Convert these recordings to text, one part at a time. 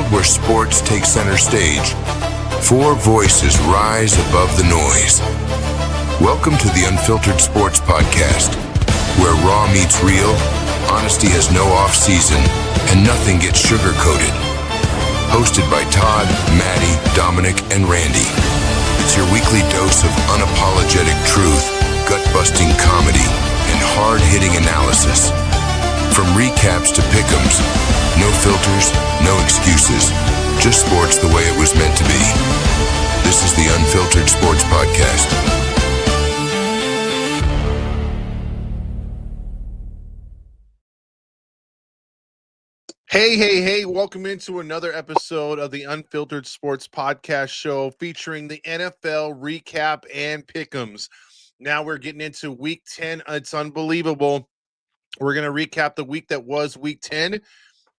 world where sports take center stage, four voices rise above the noise. Welcome to the Unfiltered Sports Podcast, where raw meets real, honesty has no off-season, and nothing gets sugar-coated. Hosted by Todd, Matty, Dominick, and Randy. It's your weekly dose of unapologetic truth, gut-busting comedy, and hard-hitting analysis. From recaps to pick'ems, no filters, no excuses, just sports the way it was meant to be. This is the Unfiltered Sports Podcast. Hey, welcome into another episode of the Unfiltered Sports Podcast show featuring the NFL recap and pick'ems. Now we're getting into week 10. It's unbelievable. We're going to recap the week that was week 10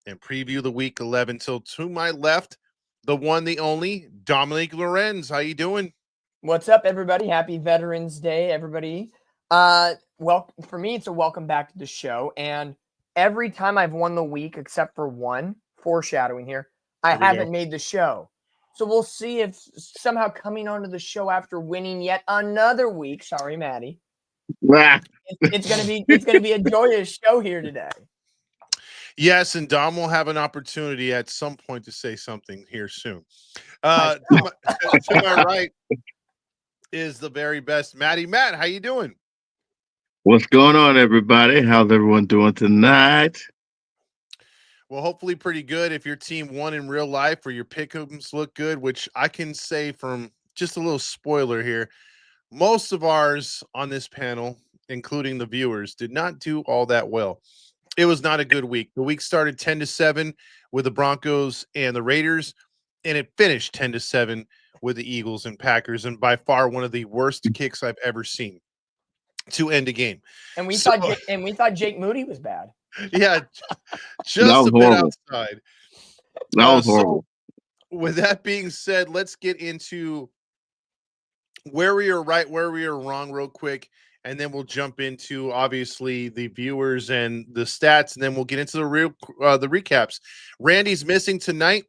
and preview the week 11. So to my left, the one, the only, Dominick Lorenz. How you doing? What's up, everybody? Happy Veterans Day, everybody. Well, for me, it's a welcome back to the show. And every time I've won the week, except for one, foreshadowing here, I haven't made the show. So we'll see if somehow coming onto the show after winning yet another week. Sorry, Matty. It's gonna be a joyous show here today. Yes, and Dom will have an opportunity at some point to say something here soon. To my right is the very best Matty Matt. How you doing? What's going on, everybody? How's everyone doing tonight? Well, hopefully pretty good. If your team won in real life or your pick'ems look good, which I can say from just a little spoiler here, most of ours on this panel, including the viewers, did not do all that well. It was not a good week. The week started 10-7 with the Broncos and the Raiders, and it finished 10-7 with the Eagles and Packers, and by far one of the worst kicks I've ever seen to end a game. And we thought Jake Moody was bad. Yeah, just a bit outside. That was horrible. So, with that being said, let's get into where we are right, where we are wrong real quick, and then we'll jump into, obviously, the viewers and the stats, and then we'll get into the recaps. Randy's missing tonight.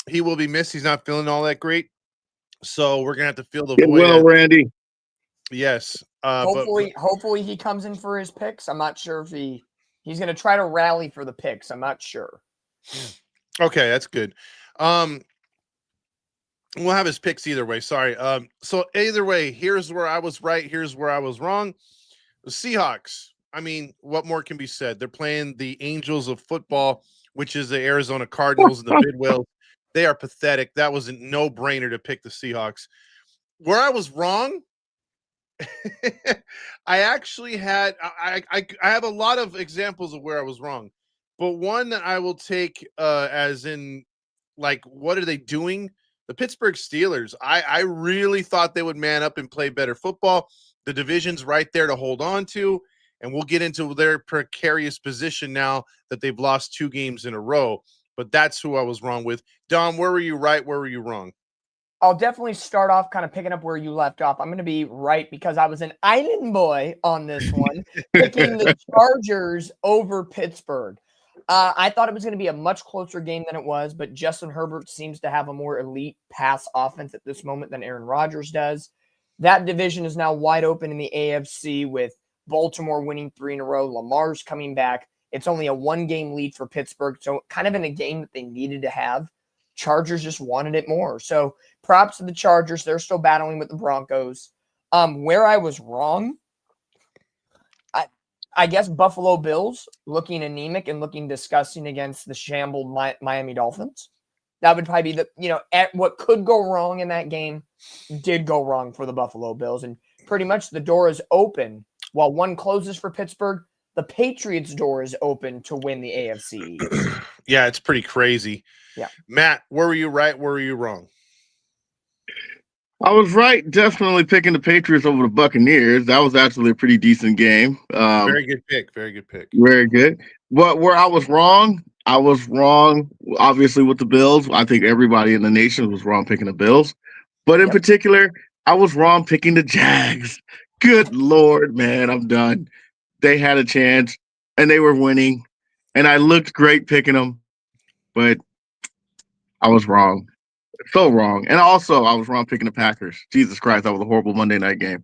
He will be missed. He's not feeling all that great, so we're going to have to fill the void. Well, Randy. Yes. Hopefully he comes in for his picks. I'm not sure if he's going to try to rally for the picks. I'm not sure. Okay, that's good. We'll have his picks either way. Sorry. So either way, here's where I was right. Here's where I was wrong. The Seahawks. I mean, what more can be said? They're playing the Angels of football, which is the Arizona Cardinals and the Bidwells. They are pathetic. That was a no-brainer to pick the Seahawks. Where I was wrong, I actually had I have a lot of examples of where I was wrong, but one that I will take as in, like, what are they doing? The Pittsburgh Steelers. I really thought they would man up and play better football. The division's right there to hold on to, and we'll get into their precarious position now that they've lost 2 games in a row. But that's who I was wrong with. Dom, where were you right? Where were you wrong? I'll definitely start off kind of picking up where you left off. I'm going to be right because I was an island boy on this one, picking the Chargers over Pittsburgh. I thought it was going to be a much closer game than it was, but Justin Herbert seems to have a more elite pass offense at this moment than Aaron Rodgers does. That division is now wide open in the AFC with Baltimore winning 3 in a row. Lamar's coming back. It's only a 1-game lead for Pittsburgh, so kind of in a game that they needed to have. Chargers just wanted it more. So props to the Chargers. They're still battling with the Broncos. Where I was wrong, I guess Buffalo Bills looking anemic and looking disgusting against the shambled Miami Dolphins. That would probably be what could go wrong in that game did go wrong for the Buffalo Bills. And pretty much the door is open. While one closes for Pittsburgh, the Patriots' door is open to win the AFC. Yeah, it's pretty crazy. Yeah. Matt, where were you right? Where were you wrong? I was right, definitely picking the Patriots over the Buccaneers. That was actually a pretty decent game. Very good pick. Very good pick. Very good. But where I was wrong, obviously, with the Bills. I think everybody in the nation was wrong picking the Bills. But in particular, I was wrong picking the Jags. Good Lord, man, I'm done. They had a chance, and they were winning, and I looked great picking them. But I was wrong. So wrong. And also, I was wrong picking the Packers. Jesus Christ, that was a horrible Monday night game.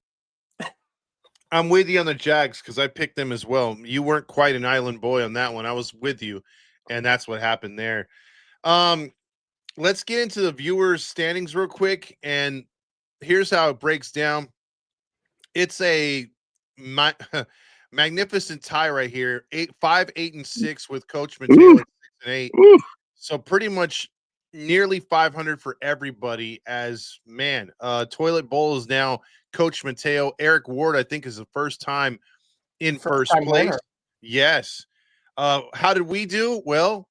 I'm with you on the Jags because I picked them as well. You weren't quite an island boy on that one. I was with you, and that's what happened there. Let's get into the viewers' standings real quick, and here's how it breaks down. It's a magnificent tie right here. 5, 8, and 6 with Coach Mateo at 6 and 8. Ooh. So pretty much nearly 500 for everybody. As man, Toilet Bowl is now Coach Mateo. Eric Ward, I think, is the first time in first place. Winner. Yes. How did we do? Well,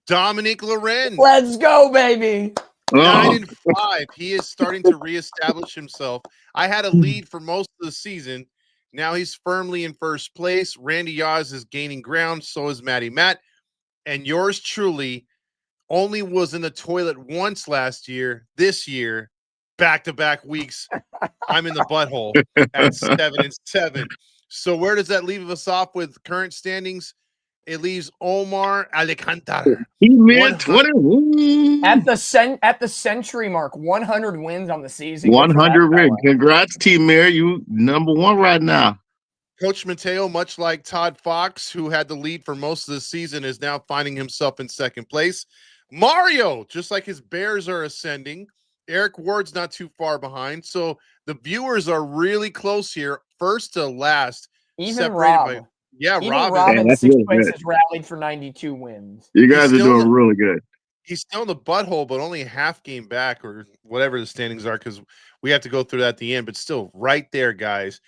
Dominick Lorenz. Let's go, baby. 9 and 5. He is starting to reestablish himself. I had a lead for most of the season. Now he's firmly in first place. Randy Yaws is gaining ground. So is Matty Matt. And yours truly only was in the toilet once last year. This year, back-to-back weeks, I'm in the butthole at 7 and 7. So where does that leave us off with current standings? It leaves Omar Alcantara. He made 20 at the century mark, 100 wins on the season. 100 wins. Congrats, Team Mayor. You number one right now. Coach Mateo, much like Todd Fox, who had the lead for most of the season, is now finding himself in second place. Mario, just like his Bears are ascending. Eric Ward's not too far behind. So the viewers are really close here, first to last. Even Rob. Even Rob in sixth place has rallied for 92 wins. You guys are doing really good. He's still in the butthole, but only a half game back or whatever the standings are, because we have to go through that at the end, but still right there, guys.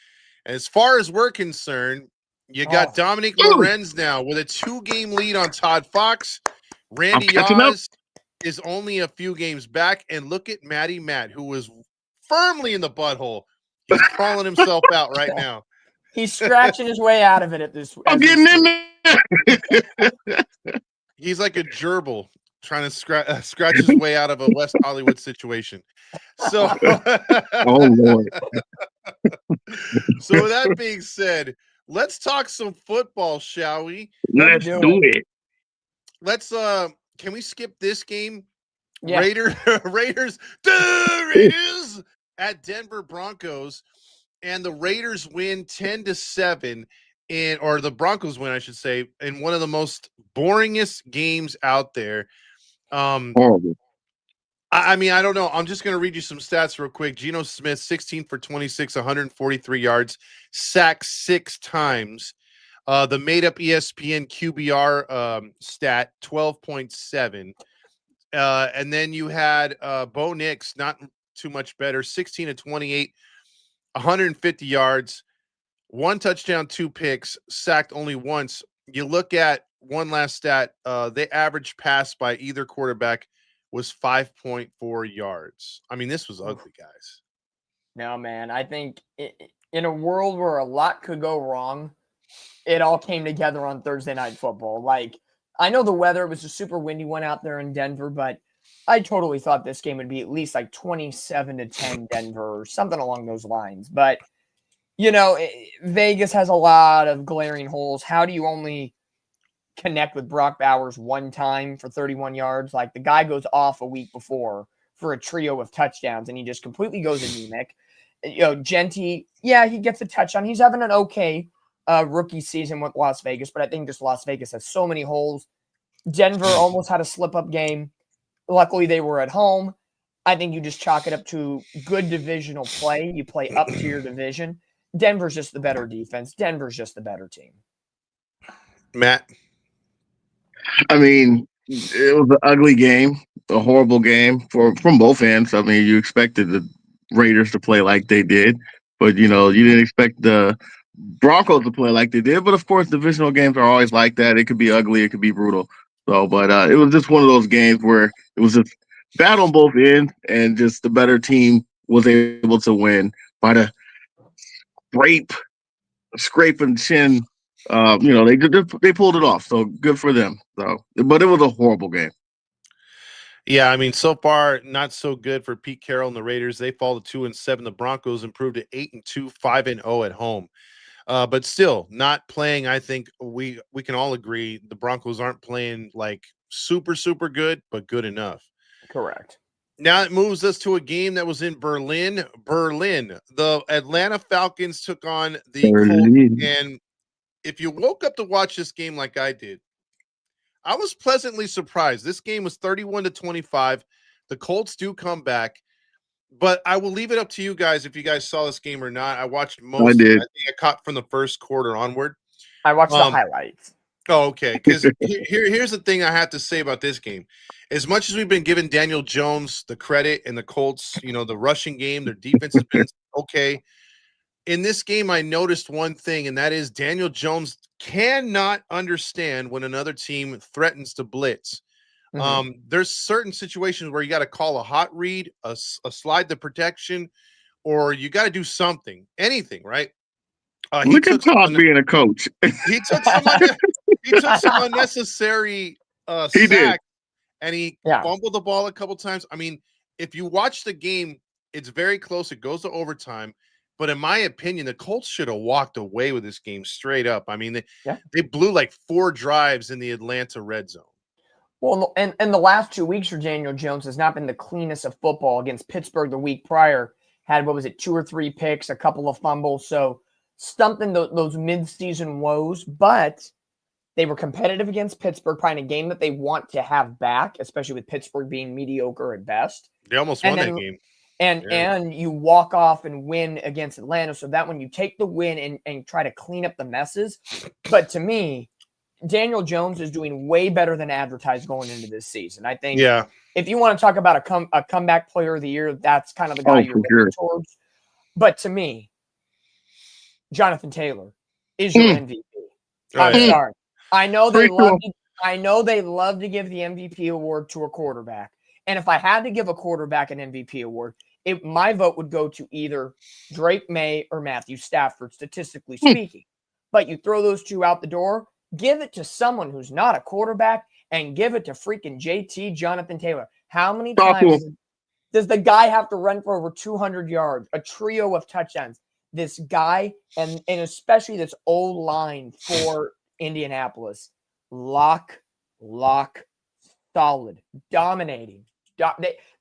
And as far as we're concerned, you got Dominick Lorenz now with a 2-game lead on Todd Fox. Randy Yaws is only a few games back. And look at Matty Matt, who was firmly in the butthole. He's crawling himself out right now. He's scratching his way out of it at this. I'm getting in there. He's like a gerbil trying to scratch his way out of a West Hollywood situation. So, oh Lord. So with that being said, let's talk some football, shall we? Let's do it. Let's can we skip this game? Yeah. Raiders at Denver Broncos, and the Raiders win 10-7 or the Broncos win, I should say, in one of the most boringest games out there. Horrible. I mean, I don't know. I'm just going to read you some stats real quick. Geno Smith, 16 for 26, 143 yards, sacked 6 times. The made-up ESPN QBR stat, 12.7. And then you had Bo Nix, not too much better, 16 to 28, 150 yards, 1 touchdown, 2 picks, sacked only once. You look at one last stat, the average pass by either quarterback was 5.4 yards. I mean, this was ugly, guys. No, man. I think in a world where a lot could go wrong, it all came together on Thursday Night Football. Like, I know the weather was a super windy one out there in Denver, but I totally thought this game would be at least like 27-10 Denver or something along those lines. But, you know, Vegas has a lot of glaring holes. How do you only connect with Brock Bowers one time for 31 yards? Like, the guy goes off a week before for a trio of touchdowns, and he just completely goes anemic. You know, Genty, yeah, he gets a touchdown. He's having an okay rookie season with Las Vegas, but I think just Las Vegas has so many holes. Denver almost had a slip-up game. Luckily, they were at home. I think you just chalk it up to good divisional play. You play up to your division. Denver's just the better defense. Denver's just the better team. Matt? I mean, it was an ugly game, a horrible game from both ends. I mean, you expected the Raiders to play like they did, but, you know, you didn't expect the Broncos to play like they did. But, of course, divisional games are always like that. It could be ugly. It could be brutal. So, but it was just one of those games where it was just bad on both ends, and just the better team was able to win by the scraping chin. You know, they pulled it off. So good for them. So, but it was a horrible game. Yeah, I mean, so far not so good for Pete Carroll and the Raiders. They fall to 2-7. The Broncos improved to 8-2, 5-0 at home. But still not playing. I think we can all agree the Broncos aren't playing like super, super good, but good enough. Correct. Now it moves us to a game that was in Berlin. The Atlanta Falcons took on the Colts. And if you woke up to watch this game like I did, I was pleasantly surprised. This game was 31-25. The Colts do come back, but I will leave it up to you guys if you guys saw this game or not. I watched most. I did. I think I caught from the first quarter onward. I watched the highlights. Oh, okay. Because here's the thing I have to say about this game. As much as we've been giving Daniel Jones the credit and the Colts, the rushing game, their defense has been okay. In this game, I noticed one thing, and that is Daniel Jones cannot understand when another team threatens to blitz. Mm-hmm. There's certain situations where you got to call a hot read, a slide the protection, or you got to do something, anything, right? Look at Todd being a coach. He took some unnecessary sacks, and he fumbled the ball a couple times. I mean, if you watch the game, it's very close. It goes to overtime. But in my opinion, the Colts should have walked away with this game straight up. I mean, they blew like 4 drives in the Atlanta red zone. Well, and the last 2 weeks for Daniel Jones has not been the cleanest of football. Against Pittsburgh the week prior, had, 2 or 3 picks, a couple of fumbles. So something, those mid-season woes, but they were competitive against Pittsburgh, probably in a game that they want to have back, especially with Pittsburgh being mediocre at best. They almost won that game. And you walk off and win against Atlanta. So that when you take the win and try to clean up the messes. But to me, Daniel Jones is doing way better than advertised going into this season. I think if you want to talk about a comeback player of the year, that's kind of the guy you're looking towards. But to me, Jonathan Taylor is your MVP. I'm sorry. I know they love to give the MVP award to a quarterback. And if I had to give a quarterback an MVP award, my vote would go to either Drake May or Matthew Stafford, statistically speaking. But you throw those two out the door, give it to someone who's not a quarterback, and give it to freaking JT Jonathan Taylor. How many times does the guy have to run for over 200 yards, a trio of touchdowns? This guy, and especially this old line for Indianapolis, lock, solid, dominating.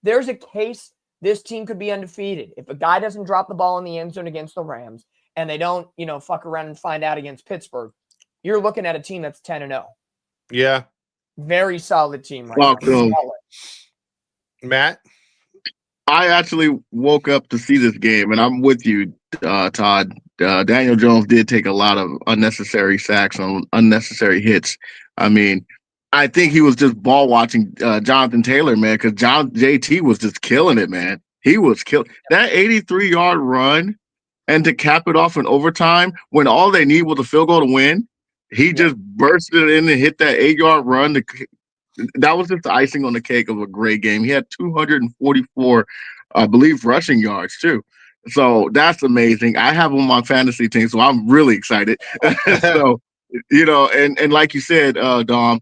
There's a case this team could be undefeated. If a guy doesn't drop the ball in the end zone against the Rams and they don't, fuck around and find out against Pittsburgh, you're looking at a team that's 10-0. Yeah. Very solid team right now. Matt? I actually woke up to see this game, and I'm with you, Todd. Daniel Jones did take a lot of unnecessary sacks on unnecessary hits. I mean, I think he was just ball watching Jonathan Taylor, man, because JT was just killing it, man. He was killing that 83-yard run, and to cap it off in overtime when all they need was a field goal to win. He just bursted in and hit that 8-yard run. That was just the icing on the cake of a great game. He had 244, I believe, rushing yards too. So that's amazing. I have him on my fantasy team, so I'm really excited. So, and like you said, Dom,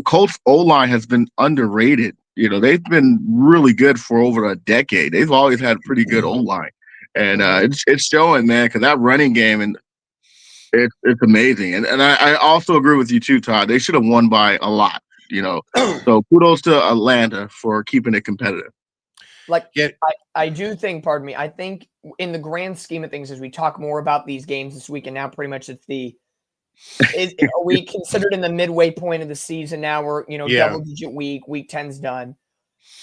Colts O-line has been underrated. They've been really good for over a decade. They've always had pretty good O-line. And it's showing, man, because that running game, and it's amazing. And I also agree with you too, Todd. They should have won by a lot, So kudos to Atlanta for keeping it competitive. I do think, I think in the grand scheme of things, as we talk more about these games this week, and now pretty much are we considered in the midway point of the season now? We're, double-digit week 10's done.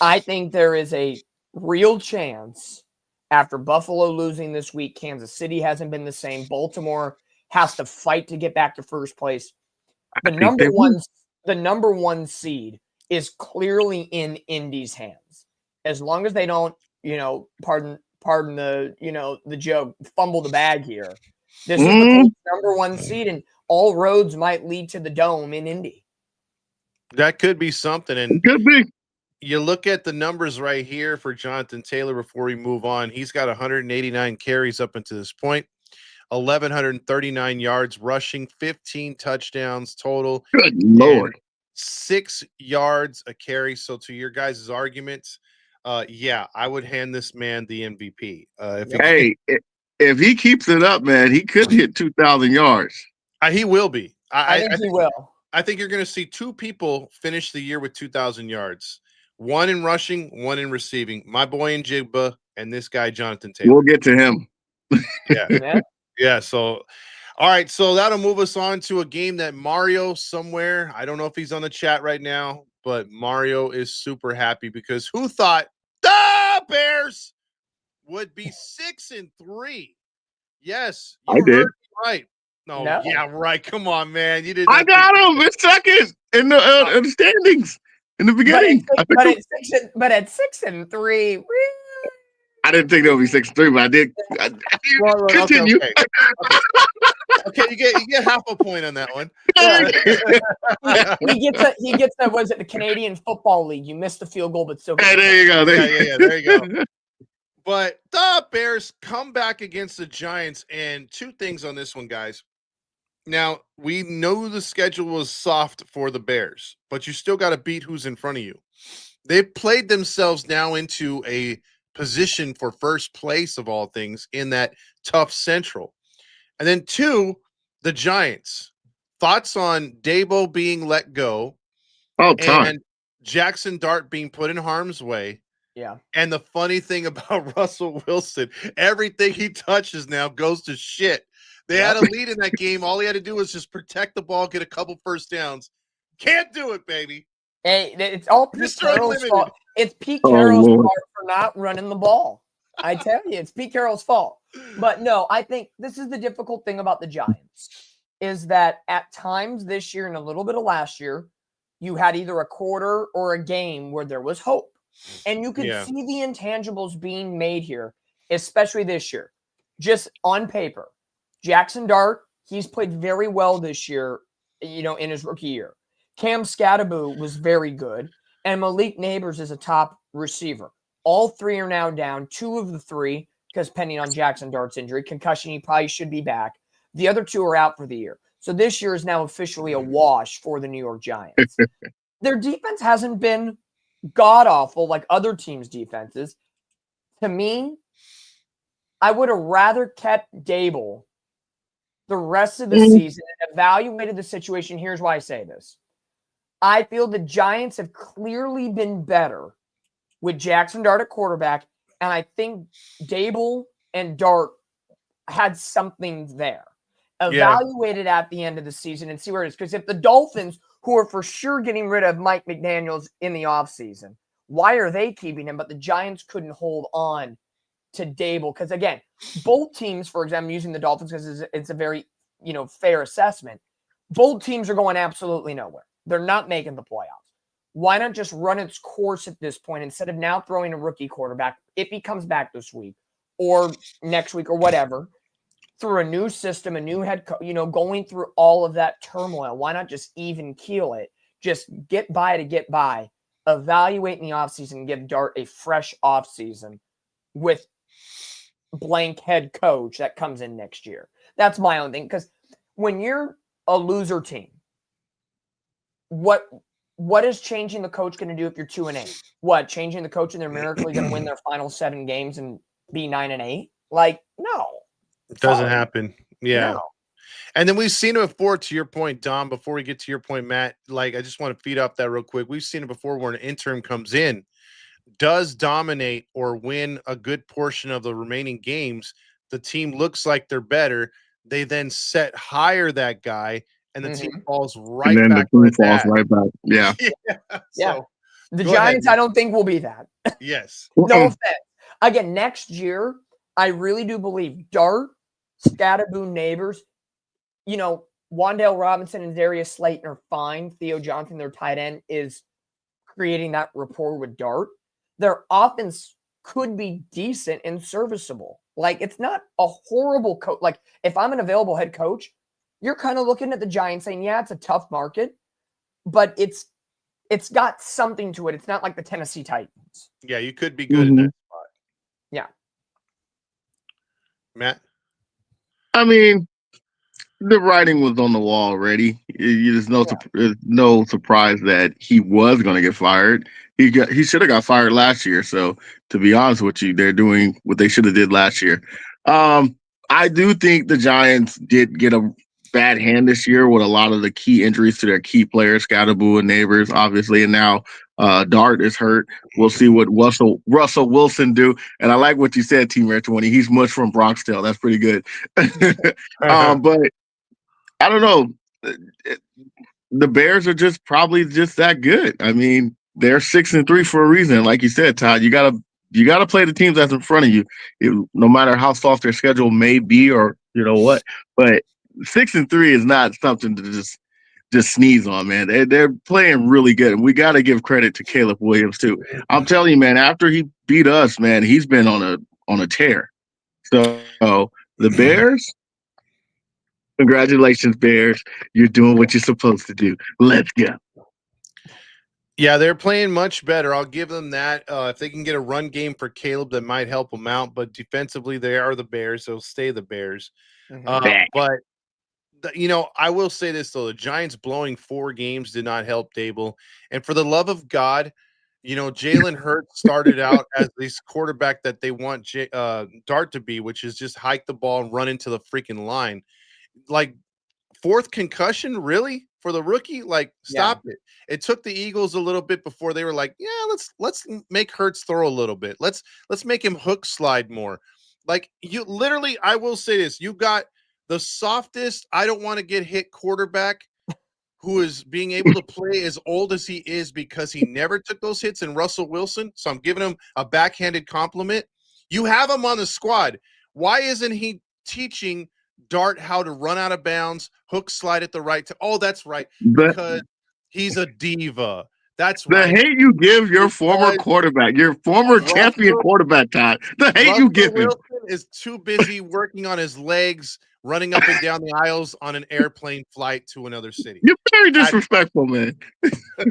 I think there is a real chance after Buffalo losing this week, Kansas City hasn't been the same. Baltimore has to fight to get back to first place. The number one seed is clearly in Indy's hands. As long as they don't, pardon the, the joke, fumble the bag here. This is the Colts' number one seed, and all roads might lead to the Dome in Indy. That could be something. And it could be. You look at the numbers right here for Jonathan Taylor before we move on. He's got 189 carries up until this point, 1,139 yards rushing, 15 touchdowns total. Good Lord. 6 yards a carry. So to your guys' arguments, I would hand this man the MVP. If he keeps it up, man, he could hit 2,000 yards. He will be. I think he will. I think you're going to see 2 people finish the year with 2,000 yards. 1 in rushing, 1 in receiving. My boy Njigba and this guy Jonathan Taylor. We'll get to him. Yeah. So, all right. So that'll move us on to a game that Mario somewhere. I don't know if he's on the chat right now, but Mario is super happy because who thought the Bears would be 6-3? Yes, I did. heard me right. No, yeah, right. Come on, man. You didn't. I got him. It's second in the standings in the beginning. But at 6-3, I didn't think there would be 6-3, but I did. Continue. Okay, you get half a point on that one. he gets that. Was it the Canadian Football League? You missed the field goal, but still. Hey, there you go. There you go. But the Bears come back against the Giants, and 2 things on this one, guys. Now, we know the schedule was soft for the Bears, but you still got to beat who's in front of you. They've played themselves now into a position for first place of all things in that tough Central. And then 2, the Giants. Thoughts on Dabo being let go and Jackson Dart being put in harm's way. Yeah. And the funny thing about Russell Wilson, everything he touches now goes to shit. They had a lead in that game. All he had to do was just protect the ball, get a couple first downs. Can't do it, baby. Hey, it's all Pete Carroll's fault. It's Pete Carroll's fault for not running the ball. I tell you, it's Pete Carroll's fault. But no, I think this is the difficult thing about the Giants is that at times this year and a little bit of last year, you had either a quarter or a game where there was hope. And you could see the intangibles being made here, especially this year. Just on paper. Jackson Dart, he's played very well this year, in his rookie year. Cam Scatterbo was very good. And Malik Neighbors is a top receiver. All 3 are now down. 2 of the 3, because pending on Jackson Dart's injury, concussion, he probably should be back. The other 2 are out for the year. So this year is now officially a wash for the New York Giants. Their defense hasn't been god-awful like other teams' defenses. To me, I would have rather kept Dable the rest of the season and evaluated the situation. Here's why I say this. I feel the Giants have clearly been better with Jackson Dart at quarterback, and I think Dable and Dart had something there. Evaluate it at the end of the season and see where it is. Because if the Dolphins, who are for sure getting rid of Mike McDaniels in the offseason, why are they keeping him? But the Giants couldn't hold on to Dable. Because, again, both teams, for example, using the Dolphins because it's a very, fair assessment, both teams are going absolutely nowhere. They're not making the playoffs. Why not just run its course at this point instead of now throwing a rookie quarterback if he comes back this week or next week or whatever, through a new system, a new head coach, going through all of that turmoil? Why not just even keel it? Just get by to get by. Evaluate in the offseason, give Dart a fresh offseason with blank head coach that comes in next year. That's my own thing. Because when you're a loser team, what is changing the coach going to do if you're 2-8? What, changing the coach and they're miraculously going to win their final 7 games and be 9-8? Like, no. It doesn't happen. Yeah. No. And then we've seen it before, to your point, Dom, before we get to your point, Matt, I just want to feed off that real quick. We've seen it before where an interim comes in, does dominate or win a good portion of the remaining games. The team looks like they're better. They then set higher that guy, and the team falls right and then back. The team falls right back. Yeah. So, the Giants, I don't think will be that. Yes. No offense. Again, next year, I really do believe Dart, Scatterboon, Neighbors, Wan'Dale Robinson and Darius Slayton are fine. Theo Johnson, their tight end, is creating that rapport with Dart. Their offense could be decent and serviceable. It's not a horrible coach. If I'm an available head coach, you're kind of looking at the Giants saying, yeah, it's a tough market, but it's got something to it. It's not like the Tennessee Titans. Yeah, you could be good in that spot. Yeah. Matt? I mean, the writing was on the wall already. There's no surprise that he was going to get fired. He should have got fired last year. So, to be honest with you, they're doing what they should have did last year. I do think the Giants did get a bad hand this year with a lot of the key injuries to their key players, Scatterboo and Neighbors, obviously, and now Dart is hurt. We'll see what Russell Wilson do. And I like what you said, Team Red 20. He's much from Bronxdale. That's pretty good. But I don't know. The Bears are just probably just that good. I mean, they're 6-3 for a reason. Like you said, Todd, you gotta play the teams that's in front of you, no matter how soft their schedule may be, or you know what. But 6-3 is not something to just sneeze on, man. They're playing really good, and we got to give credit to Caleb Williams too. I'm telling you, man. After he beat us, man, he's been on a tear. So the Bears. Congratulations, Bears. You're doing what you're supposed to do. Let's go. Yeah, they're playing much better. I'll give them that. If they can get a run game for Caleb, that might help them out. But defensively, they are the Bears. They'll stay the Bears. But, I will say this, though. The Giants blowing 4 games did not help Dable. And for the love of God, Jalen Hurts started out as this quarterback that they want Dart to be, which is just hike the ball and run into the freaking line. Like, 4th concussion, really, for the rookie? Like, stop it. It took the Eagles a little bit before they were like, yeah, let's make Hurts throw a little bit. Let's make him hook slide more. Like, you literally, I will say this, you got the softest, I don't want to get hit quarterback who is being able to play as old as he is because he never took those hits in Russell Wilson. So I'm giving him a backhanded compliment. You have him on the squad. Why isn't he teaching Dart how to run out of bounds, hook slide at the right time? Oh, that's right. Because he's a diva. That's right. The hate you give your former quarterback, your former champion quarterback, Todd. The hate you give him. Wilson is too busy working on his legs, running up and down the aisles on an airplane flight to another city. You're very disrespectful, man.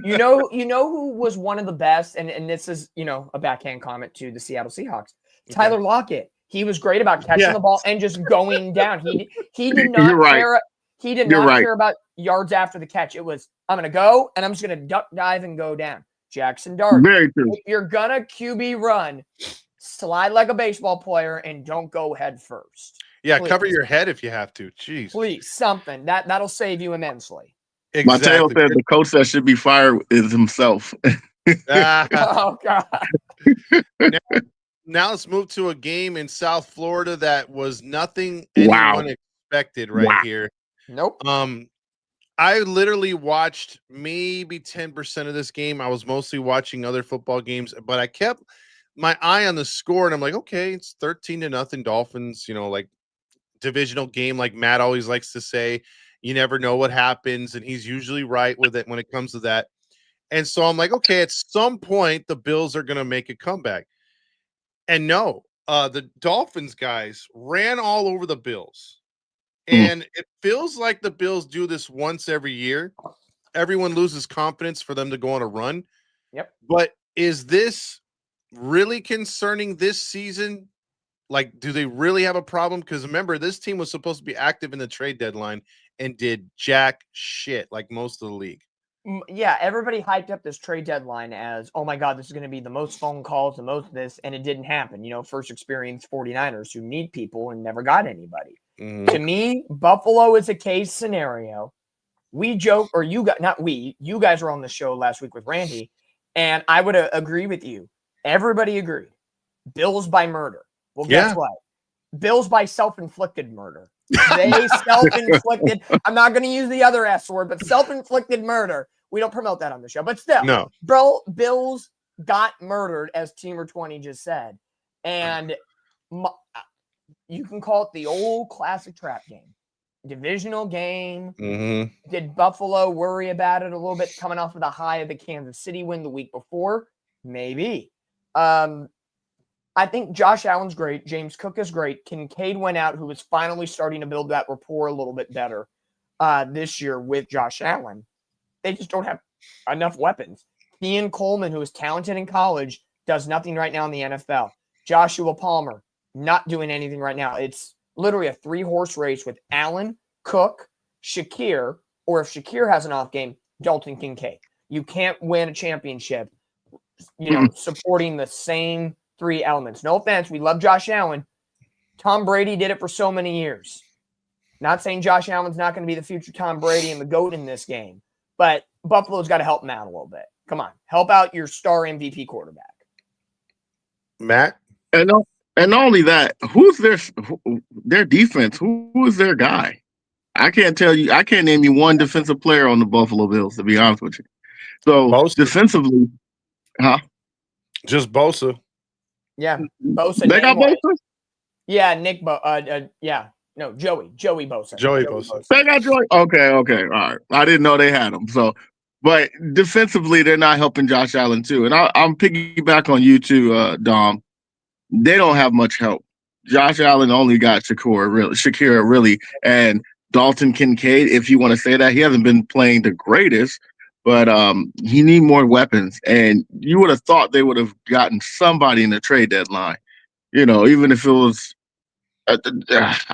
You know who was one of the best, and this is, a backhand comment to the Seattle Seahawks. Tyler Lockett. He was great about catching the ball and just going down. He did not care. He did not care about yards after the catch. It was, I'm going to go, and I'm just going to duck, dive, and go down. Jackson Dart. Very true. If you're going to QB run, slide like a baseball player and don't go head first. Yeah, please. Cover your head if you have to. Jeez. Please, something. That'll save you immensely. Exactly. Mateo said the coach that should be fired is himself. Oh, God. Now let's move to a game in South Florida that was nothing anyone expected here. Nope. I literally watched maybe 10% of this game. I was mostly watching other football games, but I kept my eye on the score, and I'm like, okay, it's 13-0 Dolphins, like divisional game, like Matt always likes to say. You never know what happens, and he's usually right with it when it comes to that. And so I'm like, okay, at some point, the Bills are going to make a comeback. And no, the Dolphins guys ran all over the Bills. And it feels like the Bills do this once every year. Everyone loses confidence for them to go on a run. Yep. But is this really concerning this season? Like, do they really have a problem? Because remember, this team was supposed to be active in the trade deadline and did jack shit like most of the league. Yeah, everybody hyped up this trade deadline as, oh my God, this is going to be the most phone calls, the most this, and it didn't happen. First experience 49ers who need people and never got anybody. Mm-hmm. To me, Buffalo is a case scenario. We joke, or you guys were on the show last week with Randy, and I would agree with you. Everybody agreed. Bills by murder. Well, guess what? Bills by self-inflicted murder. They self-inflicted. I'm not going to use the other S word, but self-inflicted murder. We don't promote that on the show, but still, no. Bills got murdered, as Teamer 20 just said, and you can call it the old classic trap game, divisional game. Mm-hmm. Did Buffalo worry about it a little bit coming off of the high of the Kansas City win the week before? Maybe. I think Josh Allen's great. James Cook is great. Kincaid went out, who was finally starting to build that rapport a little bit better this year with Josh Allen. They just don't have enough weapons. Ian Coleman, who is talented in college, does nothing right now in the NFL. Joshua Palmer, not doing anything right now. It's literally a 3-horse race with Allen, Cook, Shakir, or if Shakir has an off game, Dalton Kincaid. You can't win a championship, supporting the same 3 elements. No offense, we love Josh Allen. Tom Brady did it for so many years. Not saying Josh Allen's not going to be the future Tom Brady and the GOAT in this game, but Buffalo's got to help him out a little bit. Come on, help out your star MVP quarterback. Matt? And not only that, who's their defense? Who is their guy? I can't name you one defensive player on the Buffalo Bills, to be honest with you. So Bosa. defensively, Just Bosa. Yeah, Bosa. They got Bosa? Yeah, Joey Bosa. Joey Bosa. They got Joey. Okay, all right. I didn't know they had him. So, but defensively, they're not helping Josh Allen too. And I'm piggyback on you too, Dom. They don't have much help. Josh Allen only got Shakira really, and Dalton Kincaid. If you want to say that, he hasn't been playing the greatest, but he need more weapons. And you would have thought they would have gotten somebody in the trade deadline. Even if it was, I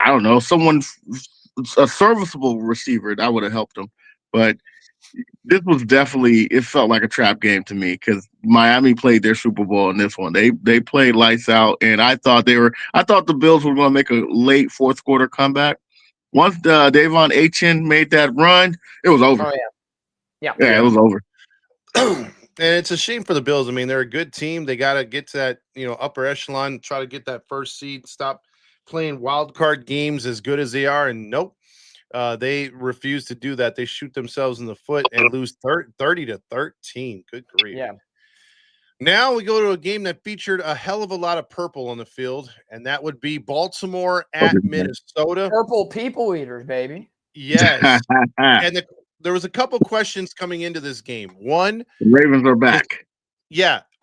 don't know, a serviceable receiver, that would have helped them. But this was definitely, it felt like a trap game to me because Miami played their Super Bowl in this one. They played lights out, and I thought the Bills were going to make a late fourth quarter comeback. Once Davon Achane made that run, it was over. Oh, yeah, it was over. And it's a shame for the Bills. I mean, they're a good team. They got to get to that, upper echelon, try to get that first seed, stop playing wild card games as good as they are. And nope, they refuse to do that. They shoot themselves in the foot and lose 30-13. Good grief. Yeah. Now we go to a game that featured a hell of a lot of purple on the field, and that would be Baltimore at Minnesota. Purple people eaters, baby. Yes. And there was a couple questions coming into this game. One, the Ravens are back.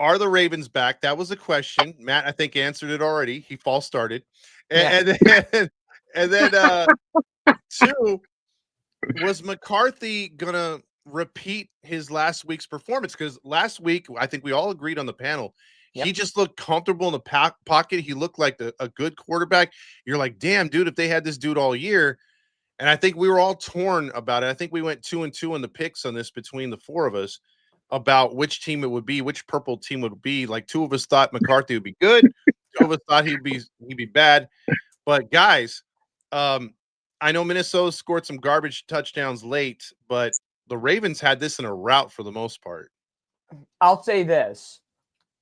Are the Ravens back? That was a question. Matt, I think, answered it already. He false started. And then two, was McCarthy gonna repeat his last week's performance? Because last week, I think we all agreed on the panel, he just looked comfortable in the pocket. He looked like a good quarterback. You're like, damn, dude, if they had this dude all year. And I think we were all torn about it. I think we went 2-2 in the picks on this between the four of us about which team it would be, which purple team would be. Like, two of us thought McCarthy would be good. Two of us thought he'd be bad. But guys, I know Minnesota scored some garbage touchdowns late, but the Ravens had this in a rout for the most part. I'll say this.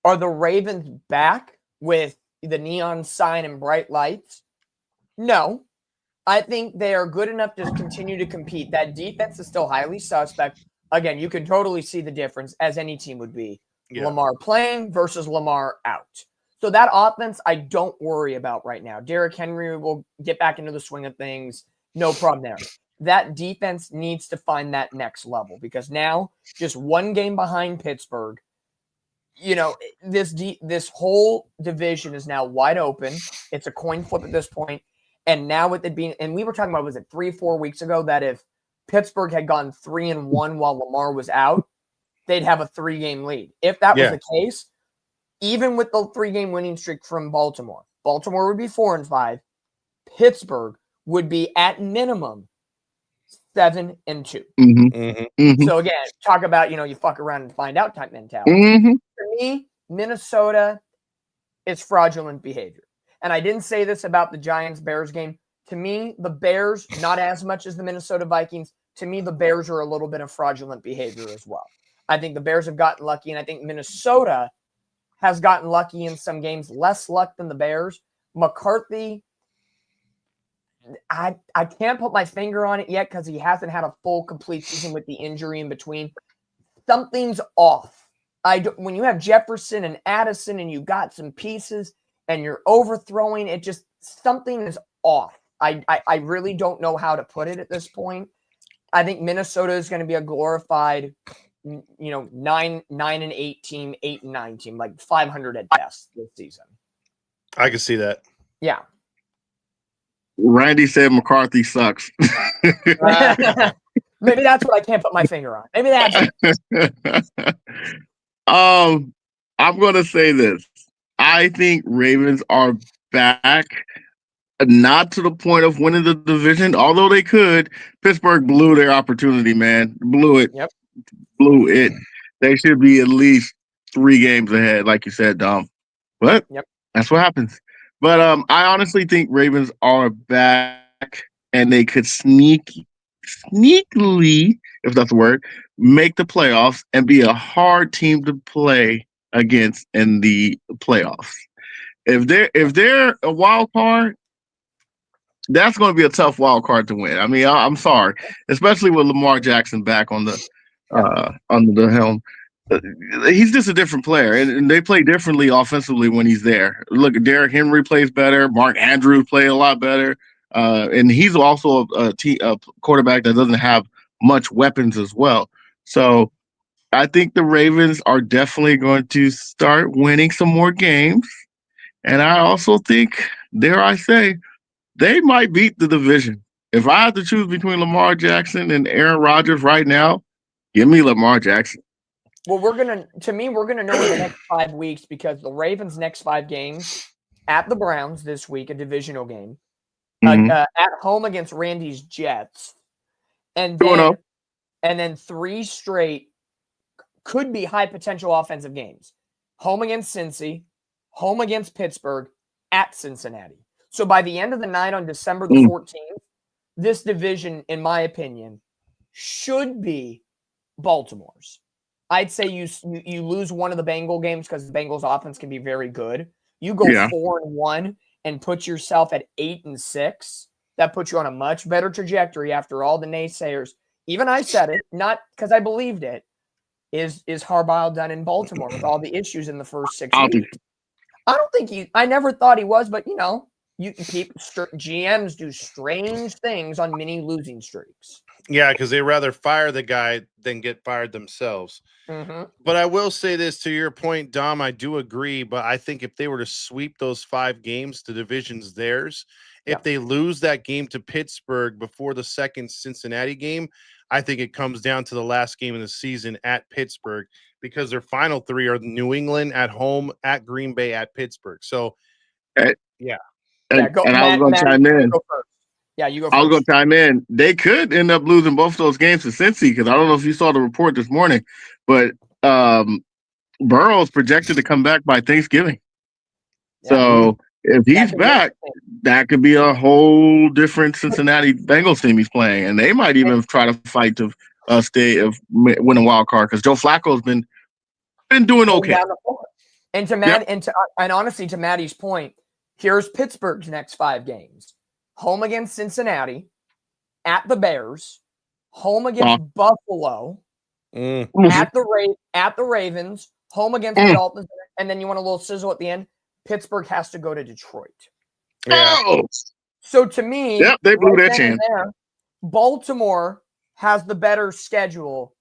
Are the Ravens back with the neon sign and bright lights? No. I think they are good enough to continue to compete. That defense is still highly suspect. Again, you can totally see the difference, as any team would be. Yeah. Lamar playing versus Lamar out. So that offense, I don't worry about right now. Derrick Henry will get back into the swing of things. No problem there. That defense needs to find that next level because now, just one game behind Pittsburgh, this whole division is now wide open. It's a coin flip at this point. And now with it being, and we were talking about, was it 3-4 weeks ago, that if Pittsburgh had gone 3-1 while Lamar was out, they'd have a 3-game lead. If that was the case, even with the 3-game winning streak from Baltimore would be 4-5. Pittsburgh would be at minimum 7-2. So again, talk about, you fuck around and find out type mentality. For me, Minnesota is fraudulent behavior. And I didn't say this about the Giants-Bears game. To me, the Bears, not as much as the Minnesota Vikings, to me, the Bears are a little bit of fraudulent behavior as well. I think the Bears have gotten lucky, and I think Minnesota has gotten lucky in some games, less luck than the Bears. McCarthy, I can't put my finger on it yet because he hasn't had a full, complete season with the injury in between. Something's off. When you have Jefferson and Addison and you got some pieces and you're overthrowing, it just, something is off. I really don't know how to put it at this point. I think Minnesota is going to be a glorified, 9-8 team, 8-9 team, like 500 at best this season. I can see that. Yeah. Randy said McCarthy sucks. Maybe that's what I can't put my finger on. Maybe that's I'm going to say this. I think Ravens are back, not to the point of winning the division, although they could. Pittsburgh blew their opportunity, man. Blew it. Yep. Blew it. They should be at least 3 games ahead, like you said, Dom. But that's what happens. But I honestly think Ravens are back, and they could sneakily, if that's the word, make the playoffs and be a hard team to play against in the playoffs. If they're a wild card, that's going to be a tough wild card to win. I mean, I'm sorry, especially with Lamar Jackson back on the under the helm. He's just a different player, and they play differently offensively when he's there. Look, Derrick Henry plays better. Mark Andrews play a lot better, and he's also a quarterback that doesn't have much weapons as well. So I think the Ravens are definitely going to start winning some more games, and I also think, dare I say, they might beat the division. If I have to choose between Lamar Jackson and Aaron Rodgers right now, give me Lamar Jackson. Well, we're gonna know in the next 5 weeks because the Ravens' next 5 games at the Browns this week, a divisional game, at home against Randy's Jets, and then 3 straight could be high potential offensive games: home against Cincy, home against Pittsburgh, at Cincinnati. So by the end of the night on December the 14th, this division, in my opinion, should be Baltimore's. I'd say you lose one of the Bengal games because the Bengals offense can be very good. You go 4-1 and put yourself at 8-6. That puts you on a much better trajectory after all the naysayers. Even I said it, not because I believed it. Is Harbaugh done in Baltimore with all the issues in the first 6 weeks? I don't think I never thought he was, but GMs do strange things on mini losing streaks. Yeah, because they rather fire the guy than get fired themselves. Mm-hmm. But I will say this to your point, Dom, I do agree. But I think if they were to sweep those 5 games, the division's theirs. If they lose that game to Pittsburgh before the second Cincinnati game, I think it comes down to the last game of the season at Pittsburgh because their final 3 are New England at home, at Green Bay, at Pittsburgh. So, yeah. And I was going to chime in. Yeah, you go first. I was going to chime in. They could end up losing both those games to Cincy because I don't know if you saw the report this morning, but Burrow's projected to come back by Thanksgiving. Yeah. So if he's back, that could be a whole different Cincinnati Bengals team he's playing, and they might even try to fight to win a wild card because Joe Flacco's been doing okay. And and honestly, to Matty's point, here's Pittsburgh's next 5 games. Home against Cincinnati, at the Bears, home against Buffalo, at the Ravens, home against the Dolphins, and then you want a little sizzle at the end. Pittsburgh has to go to Detroit. Yeah. So to me, they blew their chance. Baltimore has the better schedule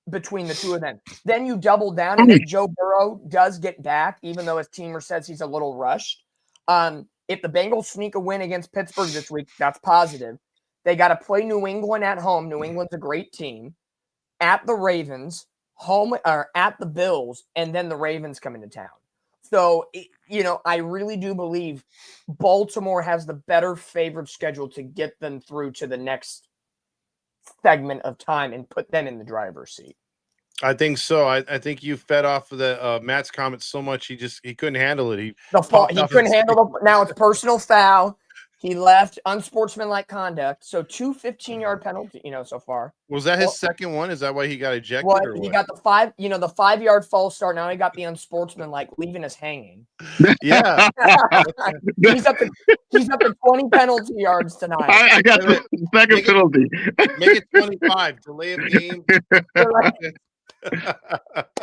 between the two of them. Then you double down, and if Joe Burrow does get back, even though his teamer says he's a little rushed, if the Bengals sneak a win against Pittsburgh this week, that's positive. They got to play New England at home. New England's a great team. At the Ravens, home or at the Bills, and then the Ravens come into town. So, I really do believe Baltimore has the better favored schedule to get them through to the next segment of time and put them in the driver's seat. I think so. I think you fed off of the Matt's comments so much he couldn't handle it. He couldn't handle it. Now it's personal foul. He left unsportsmanlike conduct. So 2 15-yard penalty, so far. Was that his second one? Is that why he got ejected? Well, he got the 5-yard false start. Now he got the unsportsmanlike, leaving us hanging. Yeah. he's up to 20 penalty yards tonight. I got the second penalty. Make it 25. Delay of game.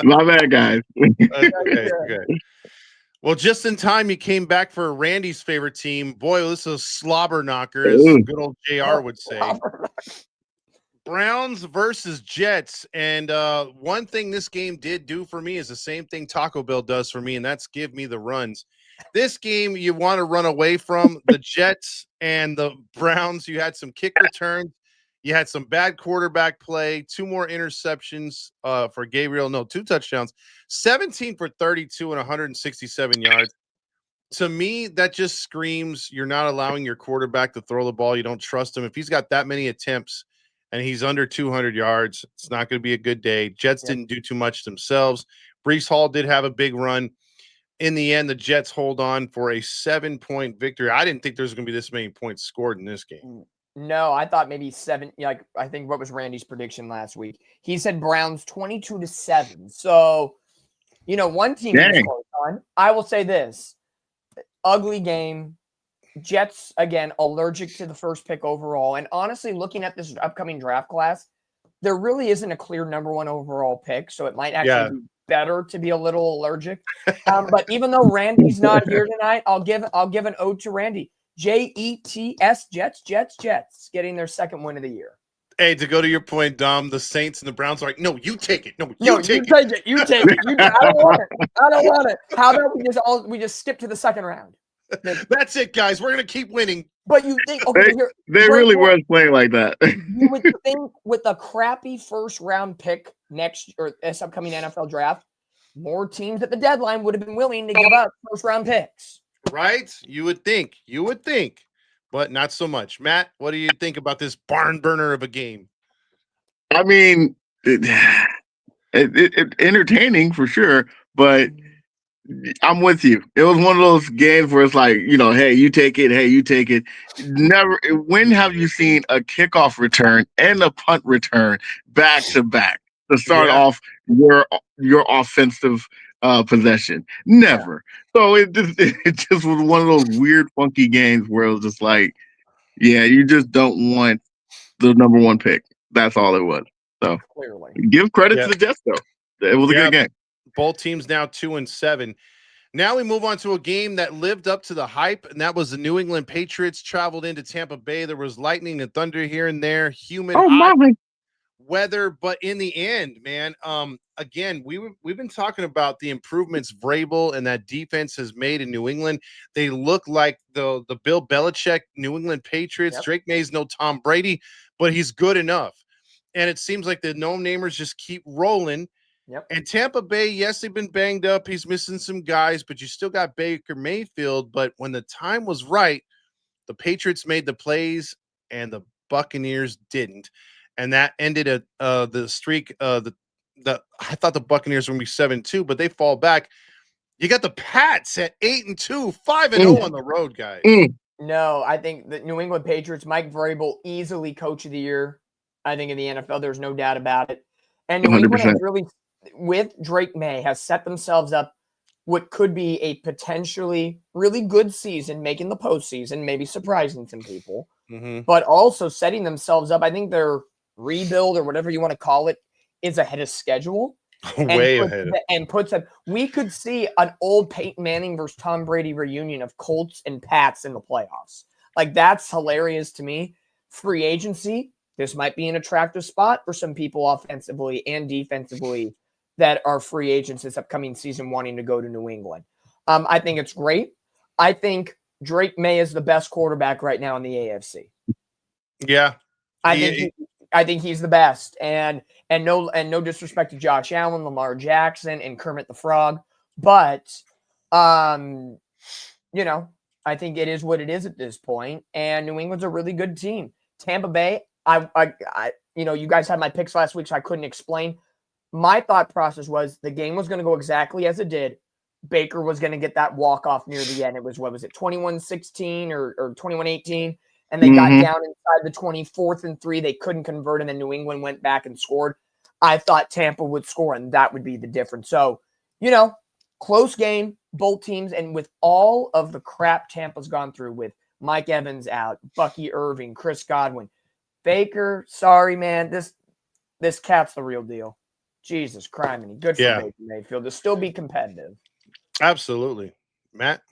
My bad, guys. Okay. Well, just in time, you came back for Randy's favorite team. Boy, this is a slobber knocker, as good old JR would say. Browns versus Jets. And one thing this game did do for me is the same thing Taco Bell does for me, and that's give me the runs. This game, you want to run away from the Jets and the Browns. You had some kick returns. You had some bad quarterback play, 2 more interceptions for Gabriel. No, 2 touchdowns, 17 for 32 and 167 yards. To me, that just screams you're not allowing your quarterback to throw the ball. You don't trust him. If he's got that many attempts and he's under 200 yards, it's not going to be a good day. Jets didn't do too much themselves. Breece Hall did have a big run. In the end, the Jets hold on for a 7-point victory. I didn't think there was going to be this many points scored in this game. No, I thought maybe 7. Like, I think what was Randy's prediction last week? He said Browns 22-7. So, one team he was Dang. close on. I will say this: ugly game. Jets, again, allergic to the first pick overall. And honestly, looking at this upcoming draft class, there really isn't a clear number 1 overall pick. So it might actually be better to be a little allergic. But even though Randy's not here tonight, I'll give an ode to Randy. Jets, Jets, getting their second win of the year. Hey, to go to your point, Dom, the Saints and the Browns are like, no, you take it. You take it. You take it. I don't want it. How about we just skip to the second round? That's it, guys. We're going to keep winning. But you think, they really weren't playing like that. You would think with a crappy first round pick this upcoming NFL draft, more teams at the deadline would have been willing to give up first round picks. Right? You would think, but not so much. Matt, what do you think about this barn burner of a game? I mean, it entertaining for sure, but I'm with you. It was one of those games where it's like, hey, you take it. Hey, you take it. Never. When have you seen a kickoff return and a punt return back to back to start off your offensive possession? Never. Yeah. So it just was one of those weird, funky games where it was just like, you just don't want the number 1 pick. That's all it was. So clearly, give credit to the Jets though. It was a good game. Both teams now 2-7. Now we move on to a game that lived up to the hype, and that was the New England Patriots traveled into Tampa Bay. There was lightning and thunder here and there, humid weather, but in the end, man, again, we've been talking about the improvements Vrabel and that defense has made in New England. They look like the Bill Belichick New England Patriots. Yep. Drake May's no Tom Brady, but he's good enough. And it seems like the no-namers just keep rolling. Yep. And Tampa Bay, yes, they've been banged up. He's missing some guys, but you still got Baker Mayfield. But when the time was right, the Patriots made the plays and the Buccaneers didn't. And that ended the streak. I thought the Buccaneers were going to be 7-2, but they fall back. You got the Pats at 8-2, 5-0 on the road, guys. No, I think the New England Patriots, Mike Vrabel, easily coach of the year. I think in the NFL, there's no doubt about it. And New 100%. England has really, with Drake May, has set themselves up what could be a potentially really good season, making the postseason, maybe surprising some people, but also setting themselves up. I think their rebuild or whatever you want to call it is ahead of schedule. Way ahead. And puts them. We could see an old Peyton Manning versus Tom Brady reunion of Colts and Pats in the playoffs. Like, that's hilarious to me. Free agency. This might be an attractive spot for some people offensively and defensively that are free agents this upcoming season wanting to go to New England. I think it's great. I think Drake May is the best quarterback right now in the AFC. Yeah. I think he's the best. And no disrespect to Josh Allen, Lamar Jackson, and Kermit the Frog. But, I think it is what it is at this point. And New England's a really good team. Tampa Bay, you guys had my picks last week, so I couldn't explain. My thought process was the game was going to go exactly as it did. Baker was going to get that walk-off near the end. It was, 21-16 or 21-18? And they got down inside the 24th and 3. They couldn't convert, and then New England went back and scored. I thought Tampa would score, and that would be the difference. So, close game, both teams, and with all of the crap Tampa's gone through with Mike Evans out, Bucky Irving, Chris Godwin, Baker, sorry, man, this cat's the real deal. Jesus criminy. Good for Baker Mayfield to still be competitive. Absolutely. Matt?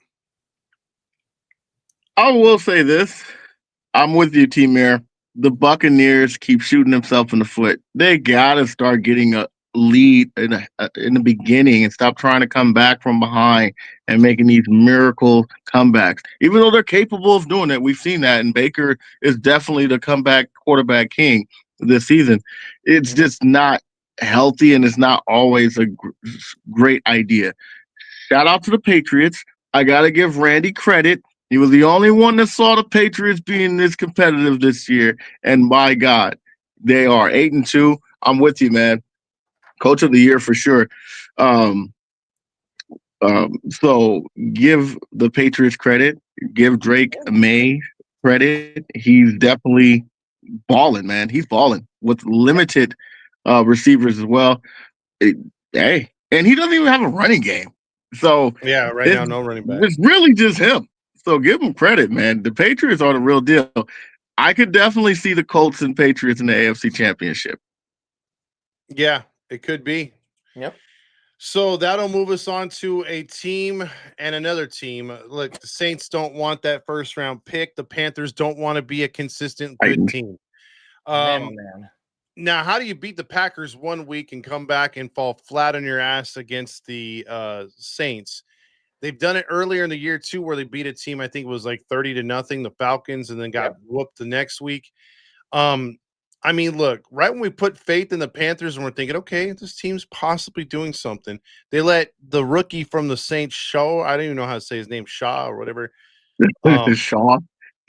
I will say this. I'm with you, T-Mare. The Buccaneers keep shooting themselves in the foot. They got to start getting a lead in the beginning and stop trying to come back from behind and making these miracle comebacks. Even though they're capable of doing it, we've seen that, and Baker is definitely the comeback quarterback king this season. It's just not healthy, and it's not always a great idea. Shout out to the Patriots. I got to give Randy credit. He was the only one that saw the Patriots being this competitive this year. And my God, they are 8-2. I'm with you, man. Coach of the year for sure. So give the Patriots credit. Give Drake May credit. He's definitely balling, man. He's balling with limited receivers as well. Hey, and he doesn't even have a running game. So Yeah, right now, no running back. it's really just him. So give him credit, man. The Patriots are the real deal. I could definitely see the Colts and Patriots in the AFC Championship. Yeah, it could be. Yep. So that'll move us on to a team and another team. Look, the Saints don't want that first round pick. The Panthers don't want to be a consistent good team. Man. Now, how do you beat the Packers 1 week and come back and fall flat on your ass against the Saints? They've done it earlier in the year too, where they beat a team, I think it was like 30-0, the Falcons, and then got whooped the next week. I mean, look, right when we put faith in the Panthers and we're thinking, okay, this team's possibly doing something, they let the rookie from the Saints show. I don't even know how to say his name, Shaw or whatever. Shaw.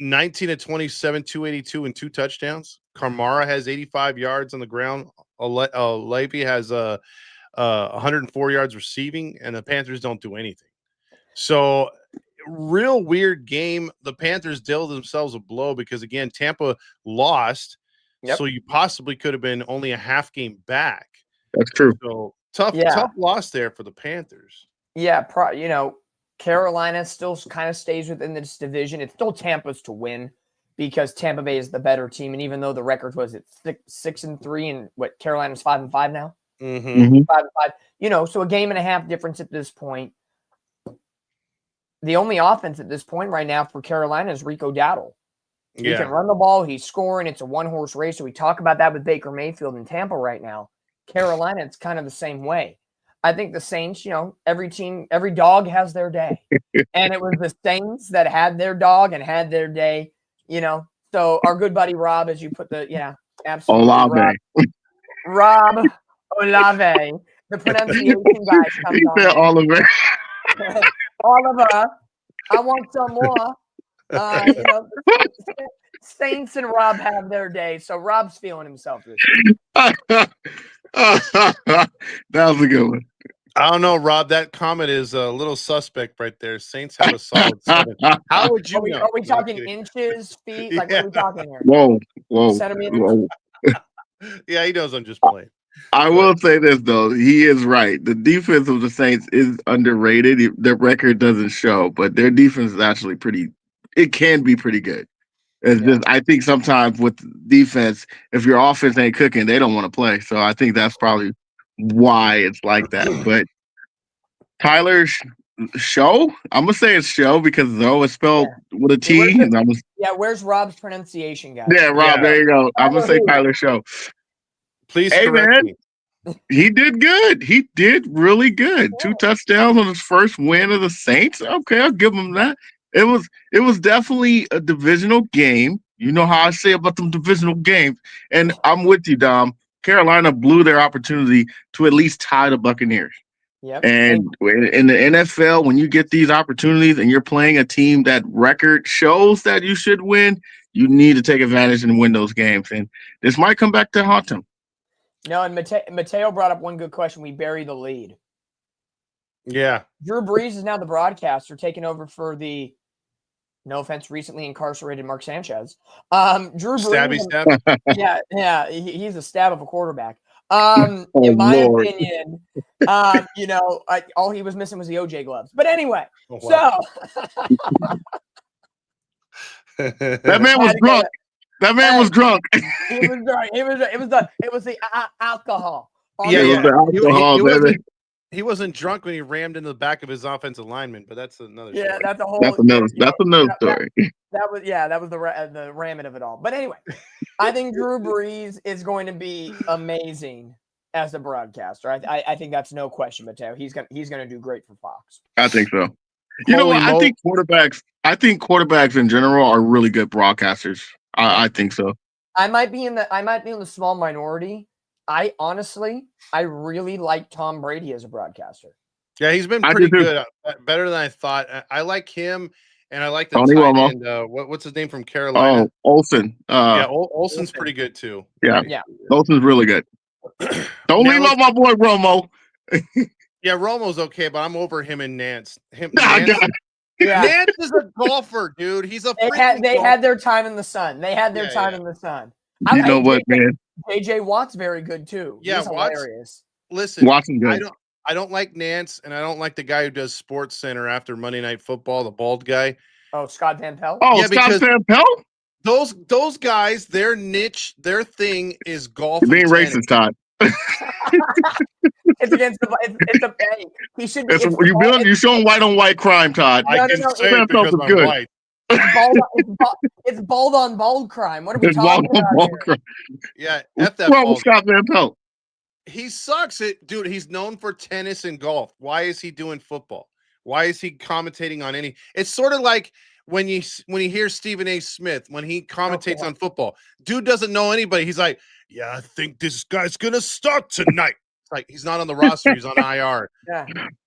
19-27, 282 and 2 touchdowns. Kamara has 85 yards on the ground. Levy has 104 yards receiving, and the Panthers don't do anything. So, real weird game. The Panthers dealt themselves a blow because, again, Tampa lost. Yep. So you possibly could have been only a half game back. That's true. So tough loss there for the Panthers. Yeah, Carolina still kind of stays within this division. It's still Tampa's to win because Tampa Bay is the better team. And even though the record was at 6-3 and what Carolina's 5-5 now, 5-5. So a game and a half difference at this point. The only offense at this point right now for Carolina is Rico Dowdle. He can run the ball. He's scoring. It's a one-horse race. So we talk about that with Baker Mayfield in Tampa right now. Carolina, it's kind of the same way. I think the Saints, every dog has their day. And it was the Saints that had their dog and had their day, So our good buddy Rob, as you put absolutely. Olave. Rob Olave. The pronunciation guy comes he said Oliver. Oliver, I want some more. Saints and Rob have their day, so Rob's feeling himself this week. That was a good one. I don't know, Rob. That comment is a little suspect right there. Saints have a solid 7. How would you know? Are we talking inches, feet? Like, what are we talking here? Whoa. Centimeters? Whoa. Yeah, he knows I'm just playing. I will say this, though. He is right. The defense of the Saints is underrated. Their record doesn't show, but their defense is actually it can be pretty good. I think sometimes with defense, if your offense ain't cooking, they don't want to play. So I think that's probably why it's like that. But Tyler Show, I'm gonna say it's Show because though it's spelled with a T. Where's Rob's pronunciation, guy? Yeah, Rob. There you go. I'm gonna say Tyler Show. Please correct me. He did good. He did really good. 2 touchdowns on his first win of the Saints. Okay, I'll give him that. It was definitely a divisional game. You know how I say about them divisional games. And I'm with you, Dom. Carolina blew their opportunity to at least tie the Buccaneers. Yep. And in the NFL, when you get these opportunities and you're playing a team that record shows that you should win, you need to take advantage and win those games. And this might come back to haunt them. No, and Mateo brought up one good question. We bury the lead. Yeah. Drew Brees is now the broadcaster, taking over for the, no offense, recently incarcerated Mark Sanchez. Drew Brees. Stabby. Yeah. He's a stab of a quarterback. In my opinion, all he was missing was the OJ gloves. But anyway, That man was drunk. That man was drunk. He was drunk. It was the alcohol. He wasn't drunk when he rammed into the back of his offensive lineman, but that's another story. Yeah, that's another story. That was the ramming of it all. But anyway, I think Drew Brees is going to be amazing as a broadcaster. I think that's no question, Mateo. He's gonna do great for Fox. I think so. You know what? I think quarterbacks in general are really good broadcasters. I think so. I might be in the small minority. I really like Tom Brady as a broadcaster. Yeah, he's been pretty good. Better than I thought. I like him, and I like the Tony tight end. What's his name from Carolina? Oh, Olsen. Olsen's pretty good too. Yeah. Olsen's really good. Don't leave out my boy Romo. Yeah, Romo's okay, but I'm over him and Nance. Yeah. Nance is a golfer, dude. He's a They freaking had their time in the sun. They had their Yeah, time yeah. in the sun. You know what, man? JJ Watt's very good too. Yeah, He's Watt's- hilarious. Listen, Watson good. I don't like Nance, and I don't like the guy who does Sports Center after Monday Night Football, the bald guy. Oh, Scott Van Pelt? Oh, Yeah, Scott because- Van Pelt? Those guys, their niche, their thing is golf. You're being and tennis. racist, Todd. It's against the it's a hey, he should be You showing white on white crime, Todd. I can say Van it Pelt because is I'm good. white. it's bald on bald crime. What are we It's talking bald on about bald here? crime. Yeah, What's F that wrong with bald. Scott Van Pelt? He sucks it, dude. He's known for tennis and golf. Why is he doing football? Why is he commentating on any? It's sort of like when you hear Stephen A. Smith when he commentates on football. Dude doesn't know anybody. He's like, yeah, I think this guy's gonna start tonight. It's like he's not on the roster. He's on IR. Yeah.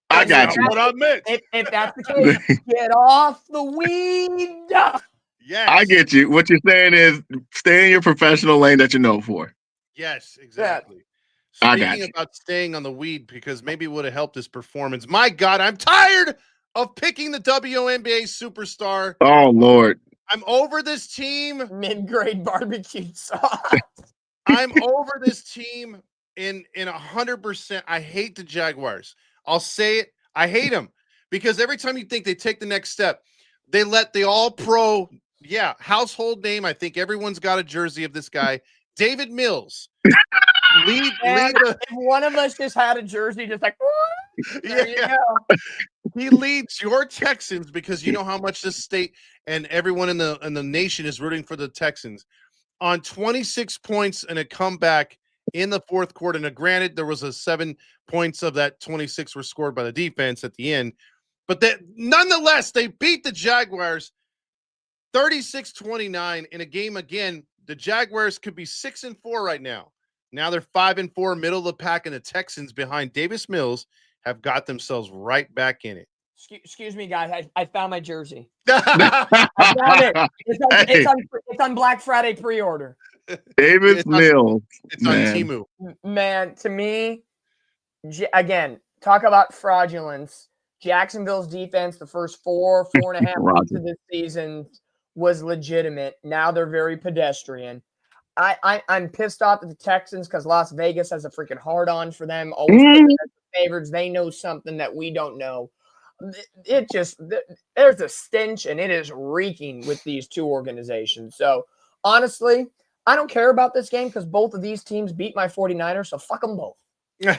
I got That's you. what I meant. If that's the case, get off the weed. Yes, I get you. What you're saying is stay in your professional lane that you know for. Yes, exactly. I got Speaking you. about staying on the weed, because maybe it would have helped his performance. My God, I'm tired of picking the WNBA superstar. Oh Lord. I'm over this team. Mid-grade barbecue sauce. I'm over this team in 100%. I hate the Jaguars. I'll say it. I hate them because every time you think they take the next step, they let the all-pro, household name. I think everyone's got a jersey of this guy, David Mills. If one of us just had a jersey, just like, there you go. He leads your Texans because you know how much this state and everyone in the nation is rooting for the Texans on 26 points and a comeback in the fourth quarter. Now, granted, there was 7 points of that 26 were scored by the defense at the end, but nonetheless, they beat the Jaguars 36-29 in a game. Again, the Jaguars could be 6-4 right now. Now they're 5-4, middle of the pack, and the Texans behind Davis Mills have got themselves right back in it. Excuse me, guys. I found my jersey. I found it. It's on Black Friday pre-order. Davis Mills. It's on Temu. Man, to me, again, talk about fraudulence. Jacksonville's defense, the first 4.5 weeks of this season was legitimate. Now they're very pedestrian. I'm pissed off at the Texans because Las Vegas has a freaking hard-on for them. Always put them as the favorites. They know something that we don't know. There's a stench, and it is reeking with these two organizations. So, honestly, I don't care about this game because both of these teams beat my 49ers, so fuck them both. Here's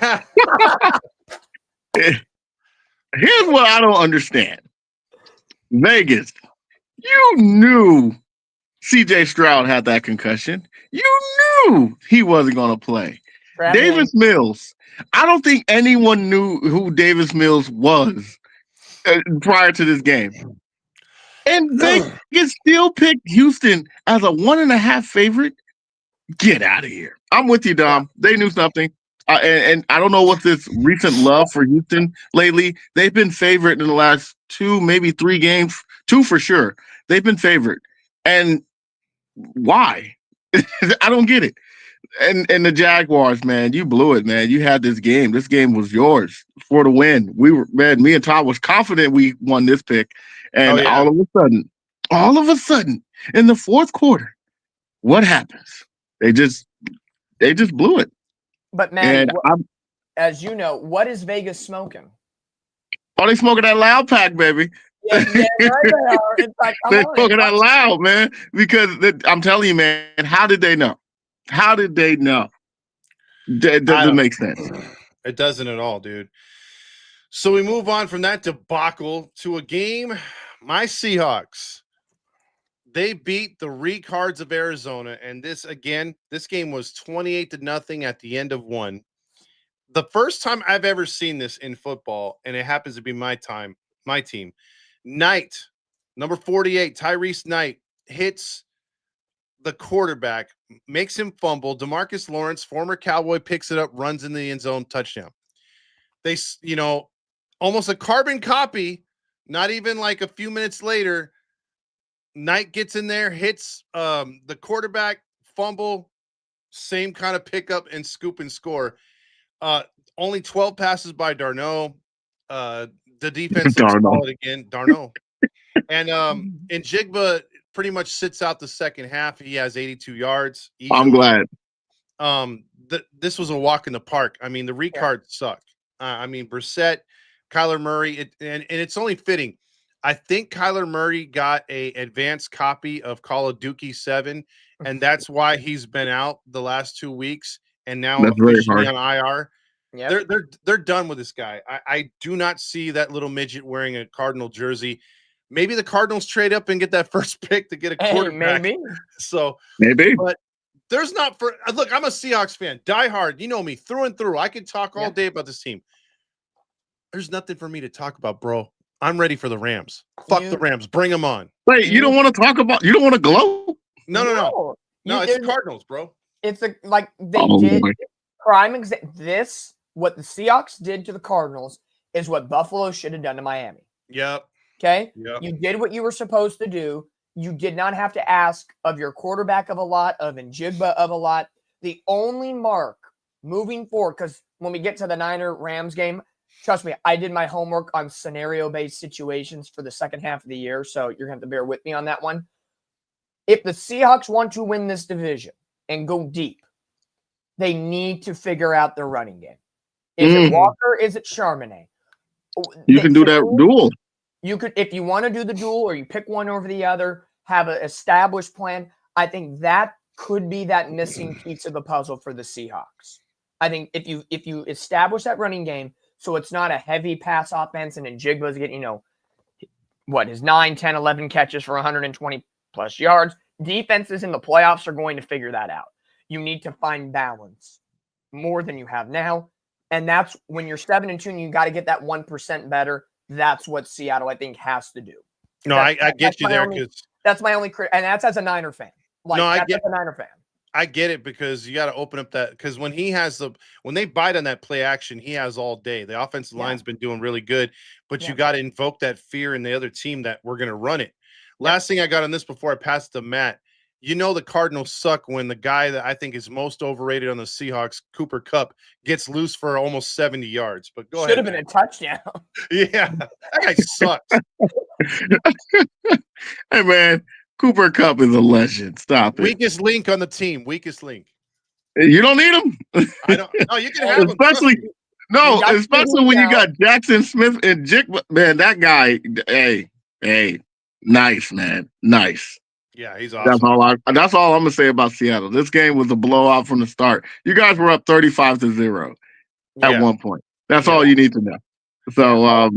what I don't understand. Vegas, you knew CJ Stroud had that concussion. You knew he wasn't going to play. Davis Mills, I don't think anyone knew who Davis Mills was prior to this game. And Vegas still picked Houston as a 1.5 favorite. Get out of here. I'm with you, Dom. They knew something. And I don't know what this recent love for Houston lately. They've been favored in the last 2, maybe 3 games. 2 for sure. They've been favored. And why? I don't get it. And the Jaguars, man, you blew it, man. You had this game. This game was yours for the win. Me and Todd was confident we won this pick. And all of a sudden, in the fourth quarter, what happens? They just blew it. But man, as you know, what is Vegas smoking? Oh, they smoking that loud pack, baby. Yeah, right they are. It's like, they're smoking that loud, man. Because I'm telling you, man, how did they know? How did they know? That doesn't make sense. It doesn't at all, dude. So we move on from that debacle to a game. My Seahawks, they beat the Recards of Arizona. And this game was 28-0 at the end of 1. The first time I've ever seen this in football, and it happens to be my team. Knight, number 48, Tyrese Knight, hits the quarterback, makes him fumble. DeMarcus Lawrence, former Cowboy, picks it up, runs in the end zone, touchdown. They, almost a carbon copy, not even like a few minutes later, Knight gets in there, hits the quarterback, fumble, same kind of pickup and scoop and score. Only 12 passes by Darno. The defense looks solid again. Darno. And Jigba pretty much sits out the second half. He has 82 yards. Easily. I'm glad. This was a walk in the park. I mean, the recards suck. I mean, Brissett, Kyler Murray, and it's only fitting. I think Kyler Murray got a advanced copy of Call of Duty 7, and that's why he's been out the last 2 weeks and now That's very officially hard. on IR. Yeah, They're done with this guy. I do not see that little midget wearing a Cardinal jersey. Maybe the Cardinals trade up and get that first pick to get a quarterback. maybe. So Maybe. but there's not for look, I'm a Seahawks fan, die hard. You know me through and through. I could talk all day about this team. There's nothing for me to talk about, bro. I'm ready for the Rams. Fuck the Rams. Bring them on. Wait, you don't want to talk about? You don't want to glow? No. It's the Cardinals, bro. It's like they did prime example. What the Seahawks did to the Cardinals is what Buffalo should have done to Miami. Yep. Okay. Yep. You did what you were supposed to do. You did not have to ask of your quarterback of a lot, of Njigba of a lot. The only mark moving forward, because when we get to the Niner-Rams game, trust me, I did my homework on scenario-based situations for the second half of the year, so you're going to have to bear with me on that one. If the Seahawks want to win this division and go deep, they need to figure out their running game. Is it Walker? Is it Charbonnet? You can do that duel. You could, if you want to do the duel or you pick one over the other, have an established plan. I think that could be that missing piece of the puzzle for the Seahawks. I think if you establish that running game, so it's not a heavy pass offense and Njigba's getting, his 9, 10, 11 catches for 120 plus yards. Defenses in the playoffs are going to figure that out. You need to find balance more than you have now. And that's when you're 7-2 and you got to get that 1% better. That's what Seattle, I think, has to do. No, I get you there because that's my only and that's as a Niner fan. I get as a Niner fan. I get it because you got to open up that because when they bite on that play action, he has all day. The offensive line's been doing really good, but you got to invoke that fear in the other team that we're going to run it. Last thing I got on this before I pass it to Matt. The Cardinals suck when the guy that I think is most overrated on the Seahawks, Cooper Kupp, gets loose for almost 70 yards. But go ahead. Should have been a touchdown. Yeah, that guy sucks. Hey, man, Cooper Kupp is a legend. Stop it. Weakest link on the team. Weakest link. You don't need him. I don't. No, you can have especially him. Especially when you got Jackson Smith and Jigba. Man, that guy. Hey, nice, man, nice. Yeah, he's awesome. That's all I'm gonna say about Seattle. This game was a blowout from the start. You guys were up 35-0 at one point. That's all you need to know. So,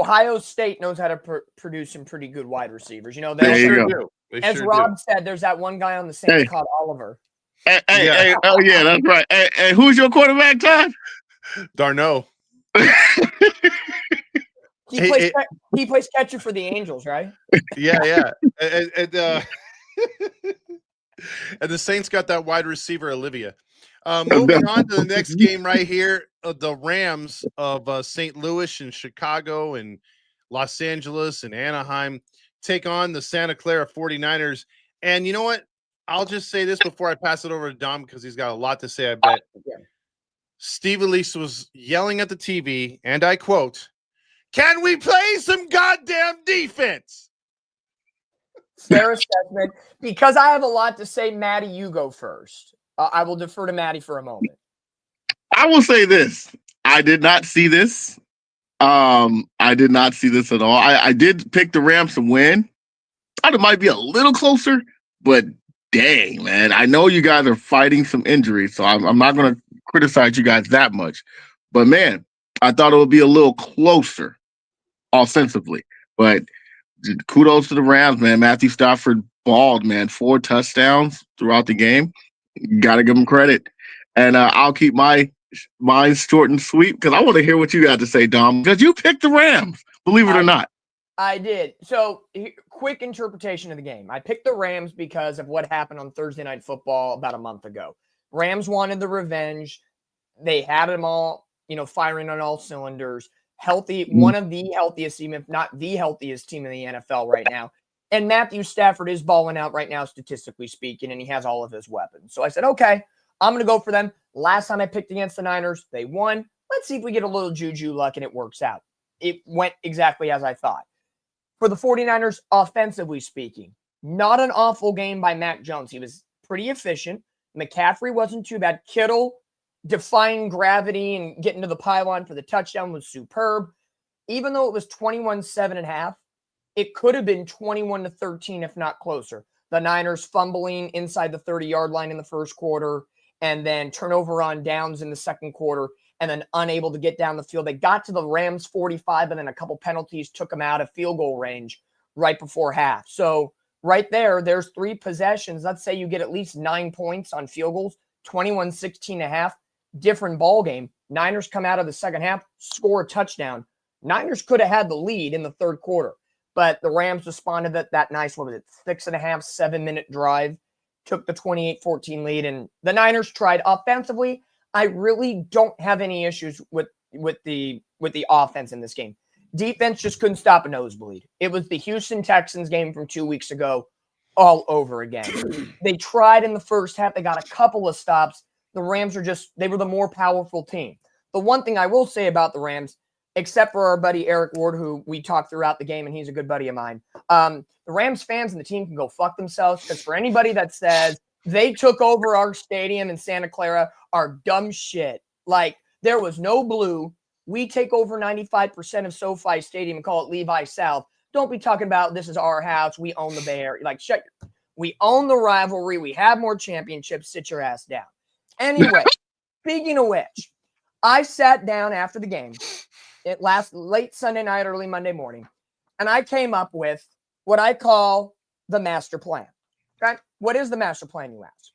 Ohio State knows how to produce some pretty good wide receivers. There you go. do. As Rob said, there's that one guy on the Saints called Oliver. Hey, oh yeah, that's right. Hey, who's your quarterback, Todd? Darno. He plays catcher for the Angels, right? Yeah. And the Saints got that wide receiver, Olivia. Moving on to the next game right here, the Rams of St. Louis and Chicago and Los Angeles and Anaheim take on the Santa Clara 49ers. And you know what? I'll just say this before I pass it over to Dom because he's got a lot to say, I bet. Steve Elise was yelling at the TV, and I quote, "Can we play some goddamn defense?" Fair assessment. Because I have a lot to say, Matty, you go first. I will defer to Matty for a moment. I will say this. I did not see this. I did not see this at all. I did pick the Rams to win. I thought it might be a little closer, but dang, man. I know you guys are fighting some injuries, so I'm not going to criticize you guys that much. But, man, I thought it would be a little closer offensively. But kudos to the Rams, man. Matthew Stafford balled, man. 4 touchdowns throughout the game. Got to give him credit. And I'll keep mine short and sweet because I want to hear what you got to say, Dom, because you picked the Rams, believe it or not. I did. So, quick interpretation of the game. I picked the Rams because of what happened on Thursday Night Football about a month ago. Rams wanted the revenge. They had them all, firing on all cylinders. Healthy, one of the healthiest team, if not the healthiest team in the NFL right now. And Matthew Stafford is balling out right now, statistically speaking, and he has all of his weapons. So I said, okay, I'm going to go for them. Last time I picked against the Niners, they won. Let's see if we get a little juju luck and it works out. It went exactly as I thought. For the 49ers, offensively speaking, not an awful game by Mac Jones. He was pretty efficient. McCaffrey wasn't too bad. Kittle defying gravity and getting to the pylon for the touchdown was superb. Even though it was 21-7.5, it could have been 21-13, if not closer. The Niners fumbling inside the 30-yard line in the first quarter, and then turnover on downs in the second quarter, and then unable to get down the field. They got to the Rams 45, and then a couple penalties took them out of field goal range right before half. So right there's 3 possessions. Let's say you get at least 9 points on field goals, 21-16.5, different ball game. Niners come out of the second half, score a touchdown. Niners could have had the lead in the third quarter, but the Rams responded that nice, 6.5, 7-minute drive, took the 28-14 lead, and the Niners tried offensively. I really don't have any issues with the offense in this game. Defense just couldn't stop a nosebleed. It was the Houston Texans game from 2 weeks ago all over again. They tried in the first half. They got a couple of stops. The Rams they were the more powerful team. The one thing I will say about the Rams, except for our buddy Eric Ward, who we talked throughout the game, and he's a good buddy of mine, the Rams fans and the team can go fuck themselves, because for anybody that says they took over our stadium in Santa Clara are dumb shit. Like, there was no blue. We take over 95% of SoFi Stadium and call it Levi South. Don't be talking about this is our house. We own the Bay Area. Like, we own the rivalry. We have more championships. Sit your ass down. Anyway, speaking of which, I sat down after the game. It late Sunday night, early Monday morning, and I came up with what I call the master plan. Okay? What is the master plan, you ask?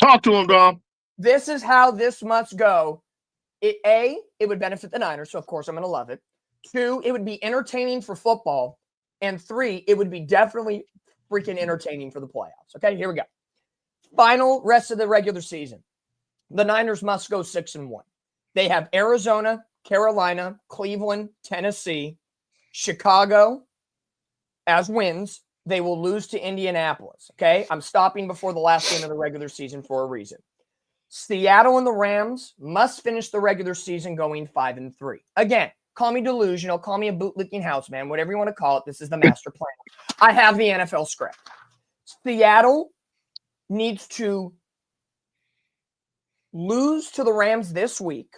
Talk to him, Dom. This is how this must go. It would benefit the Niners, so of course I'm going to love it. 2, it would be entertaining for football. And 3, it would be definitely freaking entertaining for the playoffs. Okay, here we go. Final rest of the regular season. The Niners must go 6-1. They have Arizona, Carolina, Cleveland, Tennessee, Chicago as wins. They will lose to Indianapolis. Okay, I'm stopping before the last game of the regular season for a reason. Seattle and the Rams must finish the regular season going 5-3. Again, call me delusional, call me a bootlicking house man, whatever you want to call it. This is the master plan. I have the NFL script. Seattle needs to lose to the Rams this week,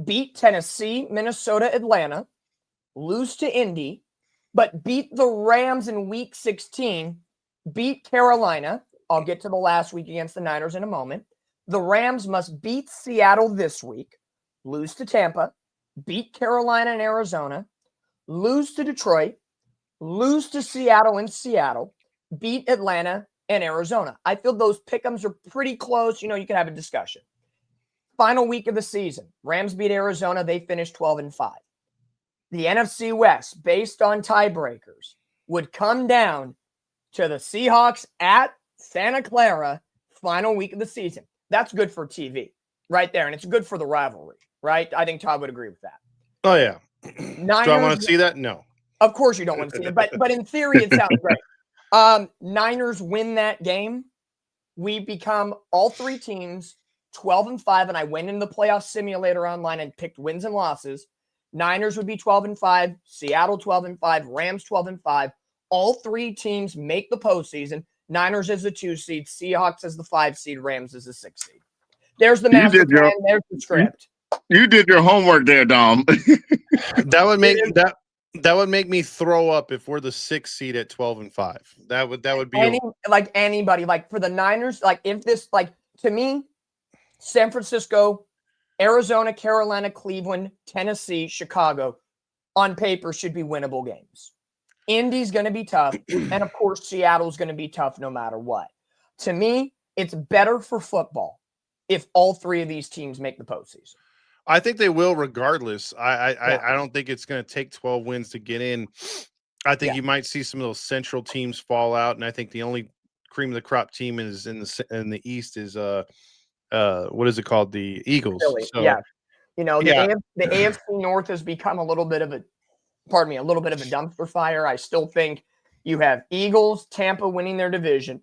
beat Tennessee, Minnesota, Atlanta, lose to Indy, but beat the Rams in week 16, beat Carolina. I'll get to the last week against the Niners in a moment. The Rams must beat Seattle this week, lose to Tampa, beat Carolina and Arizona, lose to Detroit, lose to Seattle and Seattle, beat Atlanta and Arizona. I feel those pick'ems are pretty close. You can have a discussion. Final week of the season, Rams beat Arizona. They finished 12-5. The NFC West, based on tiebreakers, would come down to the Seahawks at Santa Clara, final week of the season. That's good for TV right there. And it's good for the rivalry, right? I think Todd would agree with that. Oh, yeah. Niners, do I want to see that? No. Of course you don't want to see it. But in theory, it sounds great. Niners win that game. We become all 3 teams 12-5. And I went in the playoff simulator online and picked wins and losses. Niners would be 12-5, Seattle 12-5, Rams 12-5. All 3 teams make the postseason. Niners as the 2 seed, Seahawks as the 5 seed, Rams as the 6 seed. There's the master plan. There's the script. You did your homework there, Dom. That would make me throw up if we're the 6th seed at 12-5. That would be anybody, like for the Niners, like if this, like to me, San Francisco, Arizona, Carolina, Cleveland, Tennessee, Chicago, on paper should be winnable games. Indy's going to be tough, and of course, Seattle's going to be tough no matter what. To me, it's better for football if all 3 of these teams make the postseason. I think they will regardless. I don't think it's going to take 12 wins to get in. I think you might see some of those central teams fall out, and I think the only cream of the crop team is in the East is what is it called? The Eagles. So, yeah. The AFC North has become a little bit of a dumpster fire. I still think you have Eagles, Tampa winning their division.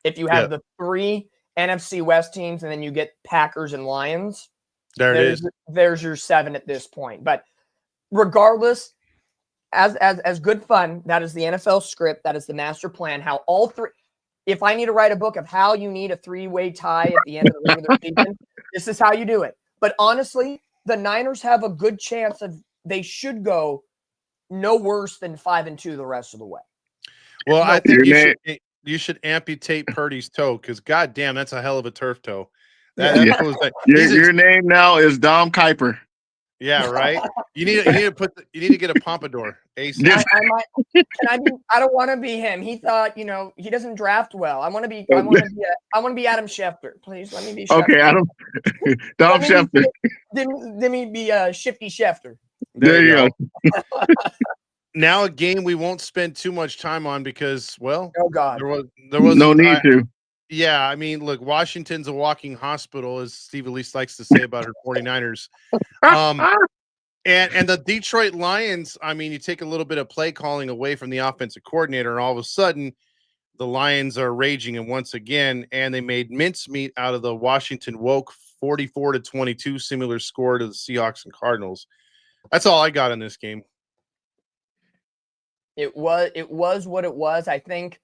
If you have the 3 NFC West teams and then you get Packers and Lions, there's your 7 at this point. But regardless, as good fun. That is the NFL script. That is the master plan. How all three. If I need to write a book of how you need a 3-way tie at the end of the regular season, this is how you do it. But honestly, the Niners have a good chance of they should go no worse than 5-2 the rest of the way. Well, I think you should amputate Purdy's toe because goddamn, that's a hell of a turf toe. Your name now is Dom Kuiper. Yeah, right. You need to get a pompadour. ASAP. I don't want to be him. He thought, he doesn't draft well. I want to be Adam Schefter. Please let me be Schefter. Okay, Dom Schefter. Let me be Shifty Schefter. There you go. Now a game we won't spend too much time on because, well, oh God, there was no need to. Yeah, I mean, look, Washington's a walking hospital, as Steve Elise likes to say about her 49ers. And the Detroit Lions, I mean, you take a little bit of play calling away from the offensive coordinator, and all of a sudden the Lions are raging and once again, and they made mincemeat out of the Washington Woke 44-22, similar score to the Seahawks and Cardinals. That's all I got in this game. It was what it was. I think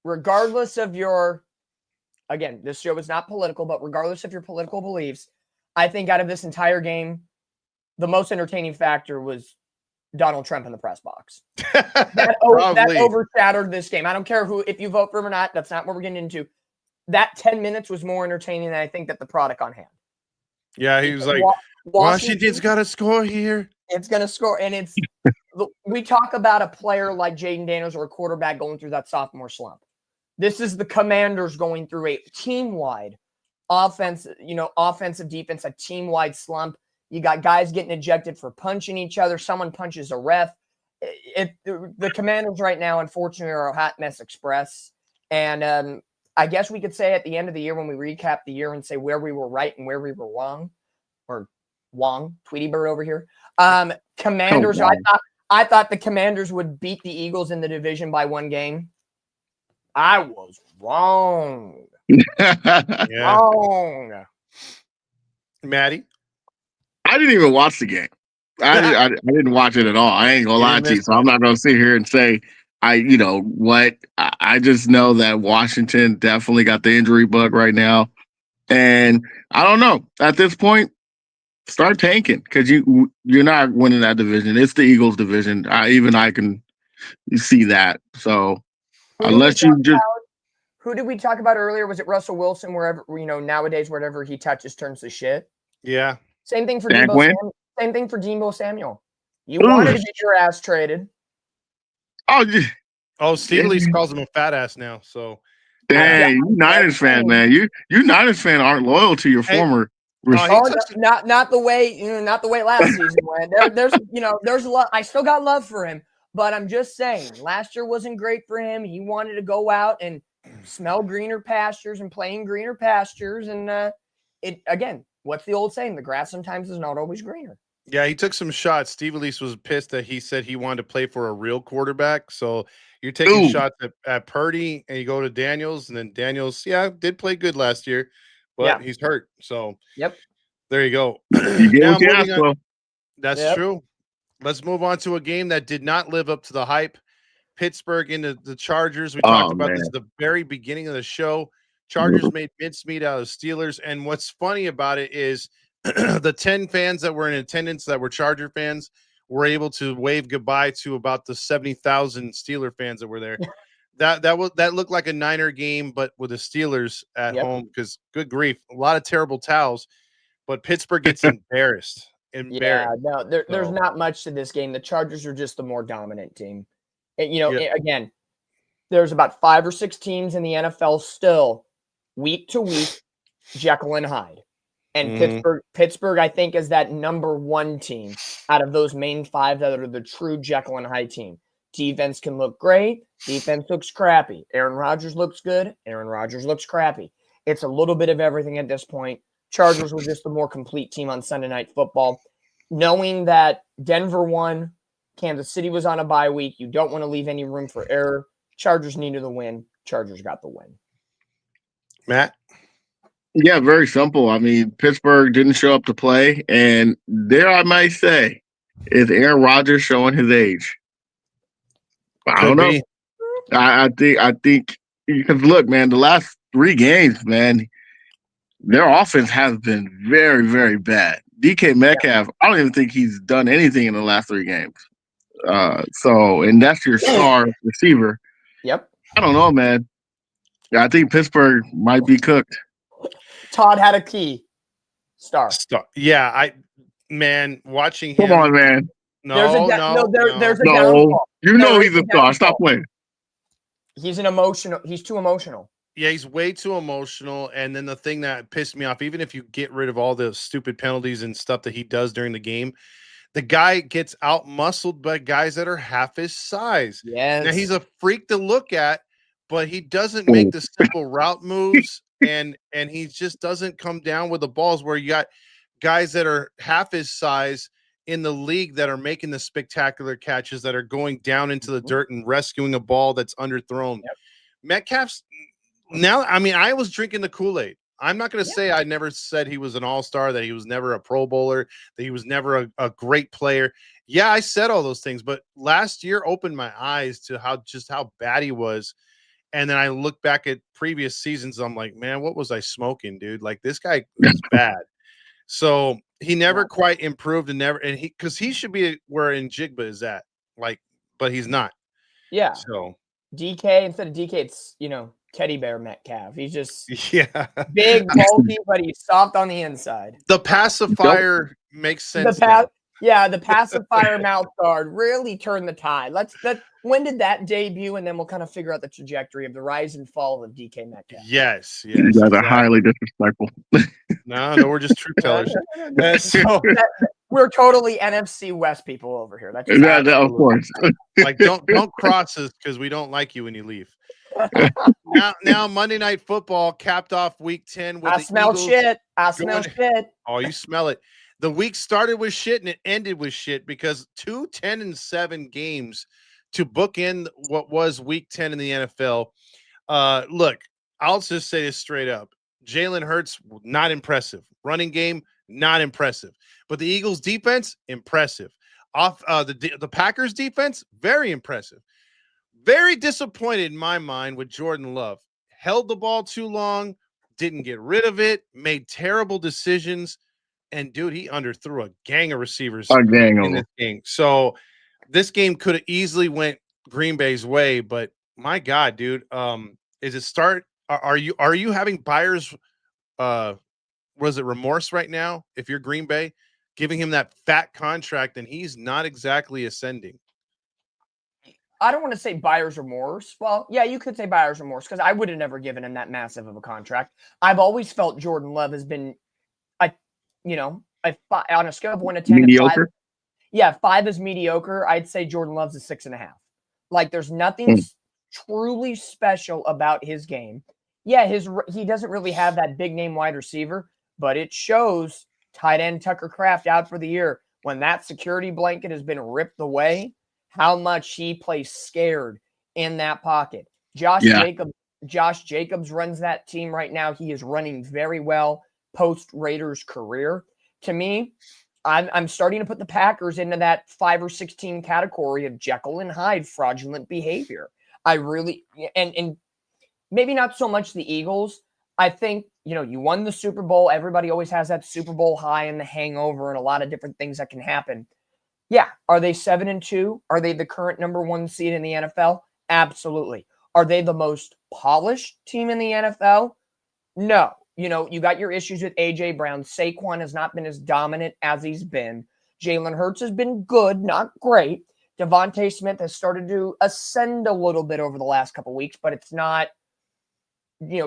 regardless of again, this show is not political, but regardless of your political beliefs, I think out of this entire game, the most entertaining factor was Donald Trump in the press box. That overshadowed this game. I don't care if you vote for him or not. That's not what we're getting into. That 10 minutes was more entertaining than I think that the product on hand. Yeah, he was like, Washington's got to score here. It's going to score. And we talk about a player like Jaden Daniels or a quarterback going through that sophomore slump. This is the Commanders going through a team-wide offensive defense, a team-wide slump. You got guys getting ejected for punching each other. Someone punches a ref. The Commanders right now, unfortunately, are a hot mess express. And I guess we could say at the end of the year when we recap the year and say where we were right and where we were wrong, or Wong, Tweety Bird over here. Commanders, I thought the Commanders would beat the Eagles in the division by 1 game. I was wrong. Wrong. Matty? I didn't even watch the game. I didn't watch it at all. I ain't gonna lie to you. So I'm not gonna sit here and say I just know that Washington definitely got the injury bug right now. And I don't know. At this point, start tanking because you're not winning that division. It's the Eagles division. I can see that. So unless you just who did we talk about earlier? Was it Russell Wilson? Wherever nowadays, whatever he touches turns to shit. Yeah. Same thing for Deebo Samuel. You wanted to get your ass traded. Steve Elise calls him a fat ass now. So dang, you Niners fan, man. You Niners fan aren't loyal to your former. Not the way last season went. There's a lot. I still got love for him, but I'm just saying, last year wasn't great for him. He wanted to go out and smell greener pastures and play in greener pastures, and what's the old saying? The grass sometimes is not always greener. Yeah, he took some shots. Steve Elise was pissed that he said he wanted to play for a real quarterback. So you're taking shots at Purdy, and you go to Daniels, and then Daniels, did play good last year, but he's hurt. So there you go. That's true. Let's move on to a game that did not live up to the hype. Pittsburgh into the Chargers. We talked about this at the very beginning of the show. Chargers made mincemeat out of Steelers. And what's funny about it is the 10 fans that were in attendance that were Charger fans were able to wave goodbye to about the 70,000 Steeler fans that were there. That looked like a Niner game, but with the Steelers at home, because good grief, a lot of terrible towels, but Pittsburgh gets embarrassed. Yeah, no, there's not much to this game. The Chargers are just the more dominant team. And, again, there's about 5 or 6 teams in the NFL still week to week, Jekyll and Hyde. And Pittsburgh, I think, is that number 1 team out of those main 5 that are the true Jekyll and Hyde team. Defense can look great. Defense looks crappy. Aaron Rodgers looks good. Aaron Rodgers looks crappy. It's a little bit of everything at this point. Chargers were just the more complete team on Sunday Night Football. Knowing that Denver won, Kansas City was on a bye week, you don't want to leave any room for error. Chargers needed the win. Chargers got the win. Matt? Yeah, very simple. I mean, Pittsburgh didn't show up to play, and there I might say is Aaron Rodgers showing his age. I don't know. I think because look, man, the last 3 games, man, their offense has been very, very bad. DK Metcalf, I don't even think he's done anything in the last 3 games. And that's your star receiver. Yep. I don't know, man. I think Pittsburgh might be cooked. Todd had a key. Star. Yeah, watching him. Come on, man. There's a No, downfall. you know he's a star. Stop playing. He's too emotional. Yeah, he's way too emotional. And then the thing that pissed me off, even if you get rid of all the stupid penalties and stuff that he does during the game, the guy gets out-muscled by guys that are half his size. Yes. Now, he's a freak to look at, but he doesn't make the simple route moves, and he just doesn't come down with the balls where you got guys that are half his size in the league that are making the spectacular catches, that are going down into the dirt and rescuing a ball that's underthrown. Yep. Metcalf's now, I was drinking the Kool-Aid. I'm not going to say I never said he was an all-star, that he was never a Pro Bowler, that he was never a great player. Yeah, I said all those things, but last year opened my eyes to how bad he was. And then I look back at previous seasons. I'm like, man, what was I smoking, dude? Like, this guy is bad. So he never quite improved, because he should be where Njigba is at, like, but he's not. Yeah. So DK, instead of DK, it's Teddy Bear Metcalf. He's just big, bulky, but he's soft on the inside. The pacifier makes sense. The pacifier mouth guard really turned the tide. When did that debut? And then we'll kind of figure out the trajectory of the rise and fall of DK Metcalf. Yes. You guys are highly disrespectful. No, we're just truth tellers. We're totally NFC West people over here. That's of course. Like, don't cross us because we don't like you when you leave. Now Monday Night Football capped off Week 10 with I smell shit. Oh, you smell it. The week started with shit and it ended with shit, because 2 10-7 games to bookend what was Week 10 in the NFL. Look, I'll just say this straight up. Jalen Hurts, not impressive. Running game, not impressive. But the Eagles defense, impressive. The Packers defense, very impressive. Very disappointed in my mind with Jordan Love. Held the ball too long, didn't get rid of it, made terrible decisions, and dude, he underthrew a gang of receivers in this game. So this game could have easily went Green Bay's way, but my God, dude, is it start? Are you having buyer's remorse right now? If you're Green Bay, giving him that fat contract and he's not exactly ascending. I don't want to say buyer's remorse. Well, yeah, you could say buyer's remorse, because I would have never given him that massive of a contract. I've always felt Jordan Love has been, on a scale of 1 to 10, mediocre. 5 is mediocre. I'd say Jordan Love's a 6.5. Like, there's nothing truly special about his game. Yeah, he doesn't really have that big name wide receiver, but it shows. Tight end Tucker Kraft out for the year. When that security blanket has been ripped away, how much he plays scared in that pocket. Josh Jacobs runs that team right now. He is running very well post Raiders career. To me, I'm starting to put the Packers into that 5 or 16 category of Jekyll and Hyde fraudulent behavior. I really, and maybe not so much the Eagles. I think, you won the Super Bowl. Everybody always has that Super Bowl high and the hangover and a lot of different things that can happen. Yeah. Are they 7-2? Are they the current number 1 seed in the NFL? Absolutely. Are they the most polished team in the NFL? No. You got your issues with A.J. Brown. Saquon has not been as dominant as he's been. Jalen Hurts has been good, not great. Devontae Smith has started to ascend a little bit over the last couple of weeks, but it's not,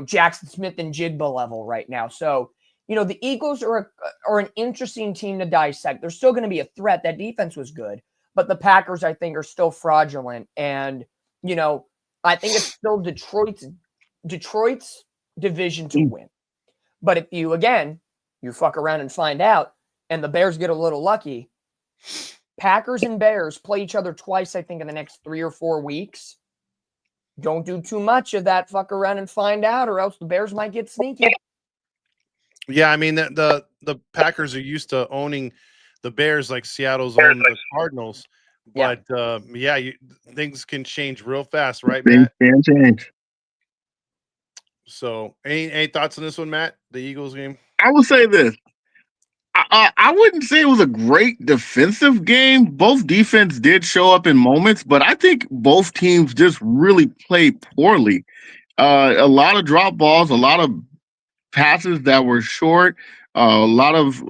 Jackson Smith and Jigba level right now. So, the Eagles are an interesting team to dissect. They're still going to be a threat. That defense was good, but the Packers, I think, are still fraudulent. And, I think it's still Detroit's division to win. But if you fuck around and find out, and the Bears get a little lucky, Packers and Bears play each other twice, I think, in the next 3 or 4 weeks. Don't do too much of that fuck around and find out, or else the Bears might get sneaky. Yeah, the Packers are used to owning the Bears like Seattle's owned the Cardinals, But things can change real fast, right, Things Matt? can change. So, any thoughts on this one, Matt? The Eagles game? I will say this. I wouldn't say it was a great defensive game. Both defense did show up in moments, but I think both teams just really played poorly. A lot of drop balls, a lot of passes that were short, a lot of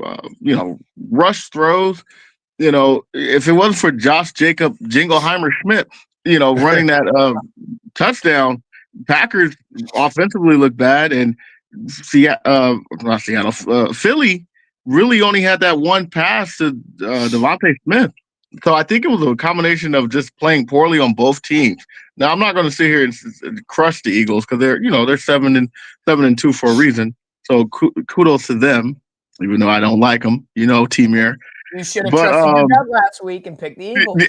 rush throws. If it wasn't for Josh Jacob Jingleheimer Schmidt, running that touchdown, Packers offensively looked bad, and Philly really only had that one pass to Devontae Smith. So I think it was a combination of just playing poorly on both teams. Now I'm not going to sit here and crush the Eagles because they're 7-2 for a reason. So kudos to them, even though I don't like them. T-Mir. You should have trusted your gut last week and picked the Eagles.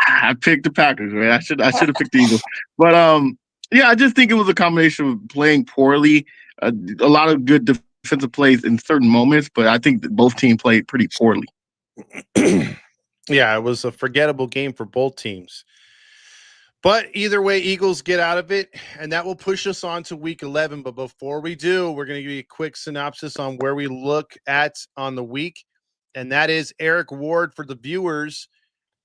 I picked the Packers, man. I should have picked the Eagles. But I just think it was a combination of playing poorly, a lot of good defensive plays in certain moments, but I think that both teams played pretty poorly. Yeah, it was a forgettable game for both teams. But either way, Eagles get out of it, and that will push us on to week 11. But before we do, we're going to give you a quick synopsis on where we look at on the week, and that is Eric Ward for the viewers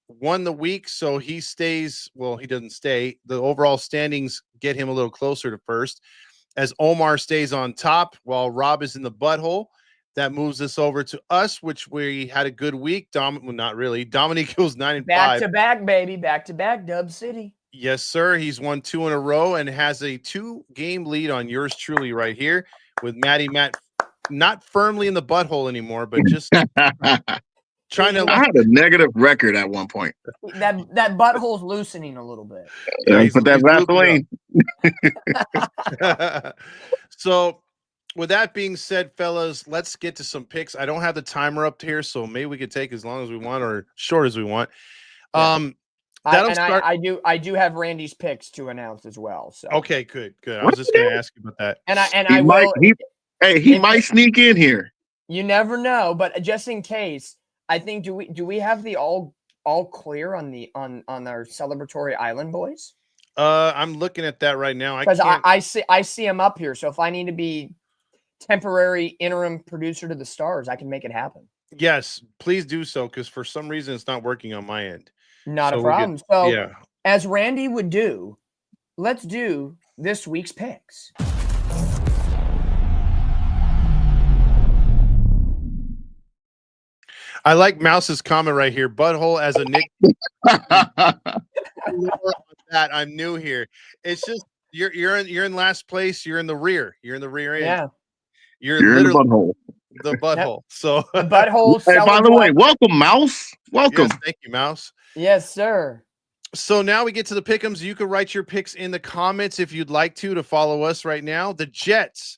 won the week, so he stays. Well, he doesn't stay. The overall standings get him a little closer to first, as Omar stays on top while Rob is in the butthole. That moves us over to us, which we had a good week. Not really. Dominick goes 9-5. Back to back, baby. Back to back, Dub City. Yes, sir. He's won 2 in a row and has a 2-game lead on yours truly right here with Matty Matt, not firmly in the butthole anymore, but just trying to. I had a negative record at one point. That butthole's loosening a little bit. Put that Vaseline. So, with that being said, fellas, let's get to some picks. I don't have the timer up here, so maybe we could take as long as we want or short as we want. Yeah. I do have Randy's picks to announce as well. So okay, good. I was just going to ask you about that. He might sneak in here. You never know, but just in case, I think do we have the all clear on our celebratory island boys? I'm looking at that right now. Because I see him up here. So if I need to be temporary interim producer to the Stars, I can make it happen. Yes, please do so, because for some reason it's not working on my end. Not a problem. As Randy would do, let's do this week's picks. I like Mouse's comment right here. Butthole as a nick. That I'm new here. It's just you're in last place. You're in the rear. You're in the rear end. Yeah. You're in the butthole. The butthole. Yep. So the butthole. Hey, by the way, welcome, Mouse. Welcome. Yes, thank you, Mouse. Yes, sir. So now we get to the pick'ems. You can write your picks in the comments if you'd like to follow us right now. The Jets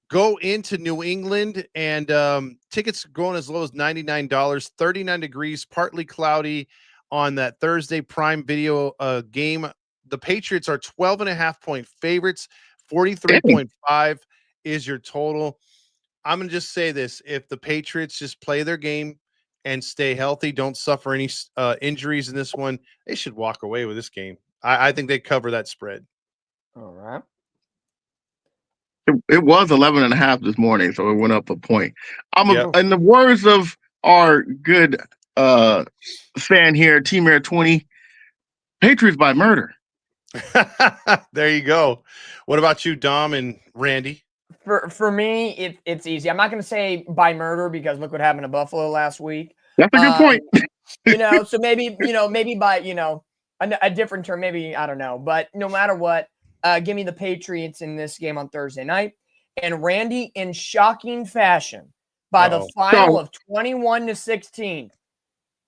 go into New England, and tickets going as low as $99, 39 degrees, partly cloudy on that Thursday Prime Video game. The Patriots are 12.5-point favorites. 43.5 is your total. I'm going to just say this. If the Patriots just play their game and stay healthy, don't suffer any injuries in this one, they should walk away with this game. I think they cover that spread. All right. It was 11.5 this morning, so it went up a point. In the words of our good fan here, Team Air 20, Patriots by murder. There you go. What about you, Dom and Randy? For me, it's easy. I'm not going to say by murder because look what happened to Buffalo last week. That's a good point. So maybe by a different term. Maybe I don't know. But no matter what, give me the Patriots in this game on Thursday night. And Randy, in shocking fashion, by the final of 21-16,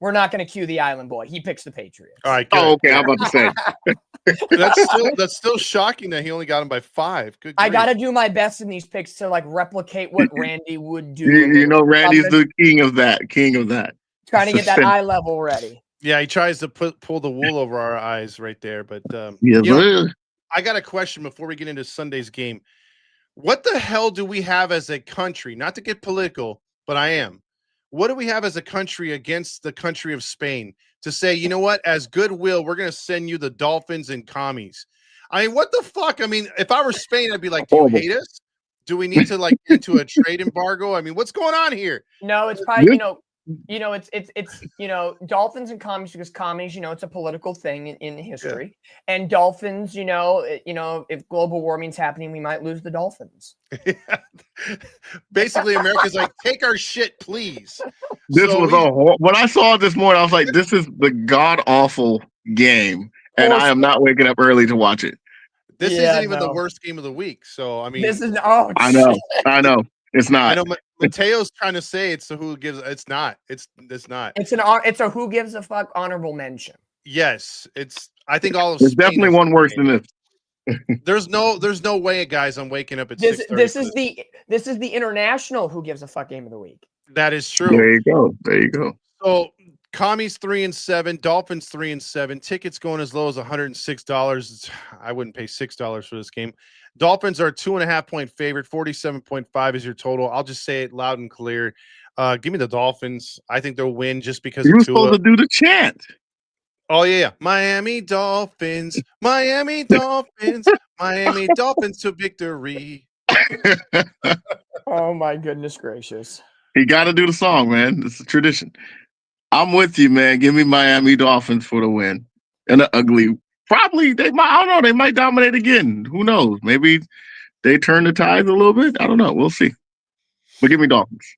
we're not going to cue the Island Boy. He picks the Patriots. All right. Good. Oh, okay. I'm about to say. That's still shocking that he only got him by 5. Good. I got to do my best in these picks to replicate what Randy would do. Randy's the king of that. Trying to get that eye level ready. Yeah, he tries to pull the wool over our eyes right there. But I got a question before we get into Sunday's game. What the hell do we have as a country? Not to get political, but I am. what do we have as a country against the country of Spain to say, you know what, as goodwill, we're going to send you the dolphins and commies? I mean, what the fuck? I mean, if I were Spain, I'd be like, do you hate us? Do we need to like get into a trade embargo? I mean, what's going on here? No, it's probably, it's dolphins and commies, because commies, it's a political thing in history. Yeah. And dolphins, if global warming's happening, we might lose the dolphins. Basically, America's like, take our shit, please. When I saw it this morning, I was like, this is the god awful game, and I am not waking up early to watch it. This isn't even the worst game of the week. So I mean, this is I know. It's not. I know Mateo's trying to say it's the who gives. It's not. It's not. It's a who gives a fuck honorable mention. Yes, I think all of There's definitely one worse than this. There's no way, guys. I'm waking up at 6:30. This is the international who gives a fuck game of the week. That is true. There you go. So commies 3-7, Dolphins 3-7. Tickets going as low as $106. I wouldn't pay $6 for this game. Dolphins are a 2.5-point favorite. 47.5 is your total. I'll just say it loud and clear. Give me the Dolphins. I think they'll win just because you were supposed to do the chant. Oh yeah, Miami Dolphins, Miami Dolphins, Miami Dolphins to victory. Oh my goodness gracious! You got to do the song, man. It's a tradition. I'm with you, man. Give me Miami Dolphins for the win. And an ugly. Probably they might. I don't know. They might dominate again. Who knows? Maybe they turn the tides a little bit. I don't know. We'll see. But give me Dolphins.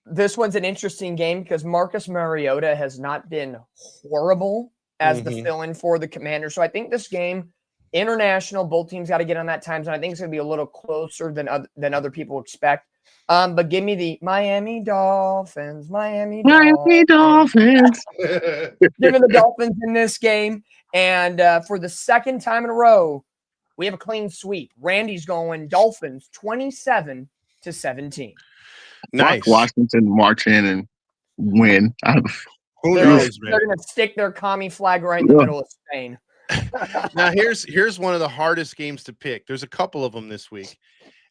This one's an interesting game because Marcus Mariota has not been horrible as the fill-in for the Commanders. So I think this game, international, both teams got to get on that time zone. I think it's going to be a little closer than other people expect. But give me the Miami Dolphins. Miami Dolphins. Give me the Dolphins in this game. And for the second time in a row, we have a clean sweep. Randy's going Dolphins 27-17. Nice. Washington march in and win. Who knows, man? They're going to stick their commie flag right in the middle of Spain. Now, here's one of the hardest games to pick. There's a couple of them this week.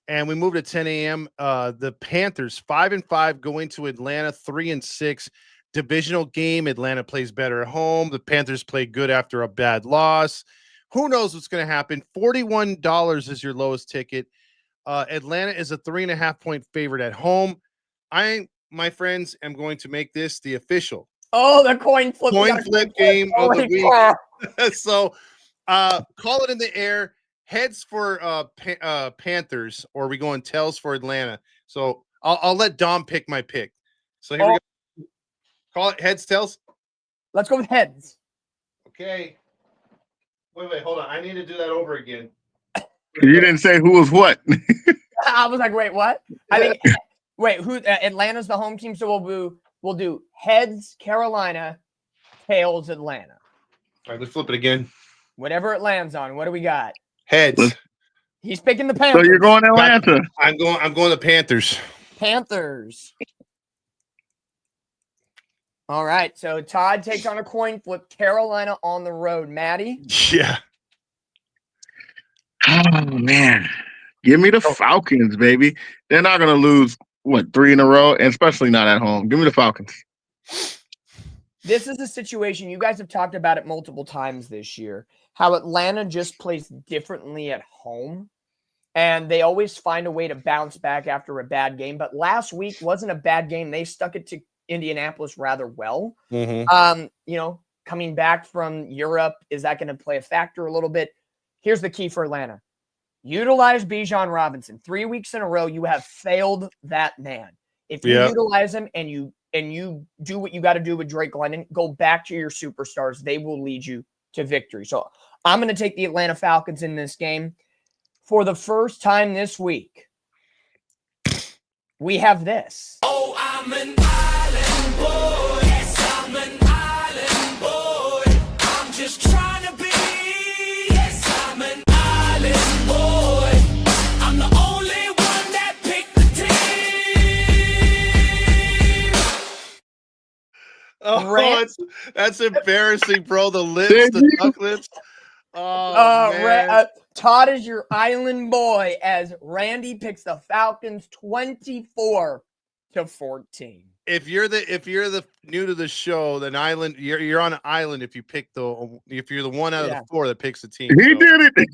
And we moved at 10 a.m. The Panthers 5-5 go into Atlanta 3-6. Divisional game. Atlanta plays better at home. The Panthers play good after a bad loss. Who knows what's going to happen? $41 is your lowest ticket. Atlanta is a 3.5-point favorite at home. My friends, am going to make this the official. Oh, the coin flip game of the week. So call it in the air. Heads for Panthers, or are we going tails for Atlanta? So I'll let Dom pick my pick. So here we go. Call it heads, tails. Let's go with heads. Okay. Wait, hold on. I need to do that over again. You didn't say who was what. I was like, wait, what? I think. Wait, who? Atlanta's the home team, so we'll do heads Carolina, tails Atlanta. All right, let's flip it again. Whatever it lands on. What do we got? Heads. He's picking the Panthers. So you're going Atlanta. I'm going the Panthers. Panthers. All right. So Todd takes on a coin flip. Carolina on the road. Matty? Yeah. Oh man. Give me the Falcons, baby. They're not gonna lose 3 in a row, and especially not at home. Give me the Falcons. This is a situation, you guys have talked about it multiple times this year, how Atlanta just plays differently at home, and they always find a way to bounce back after a bad game. But last week wasn't a bad game. They stuck it to Indianapolis rather well. Coming back from Europe, is that going to play a factor a little bit? Here's the key for Atlanta. Utilize Bijan Robinson. 3 weeks in a row, you have failed that man. If you utilize him and you do what you got to do with Drake London, go back to your superstars. They will lead you to victory. So I'm going to take the Atlanta Falcons in this game. For the first time this week, we have this. Oh, I'm an island boy. Yes, I'm an island boy. I'm just trying to be. Yes, I'm an island boy. I'm the only one that picked the team. Oh, that's embarrassing, bro. The lips, the duck lips. Oh, man. Todd is your island boy as Randy picks the Falcons 24-17. to 14. If you're the new to the show, then you're on an island if you're the one out of the 4 that picks the team. He did it.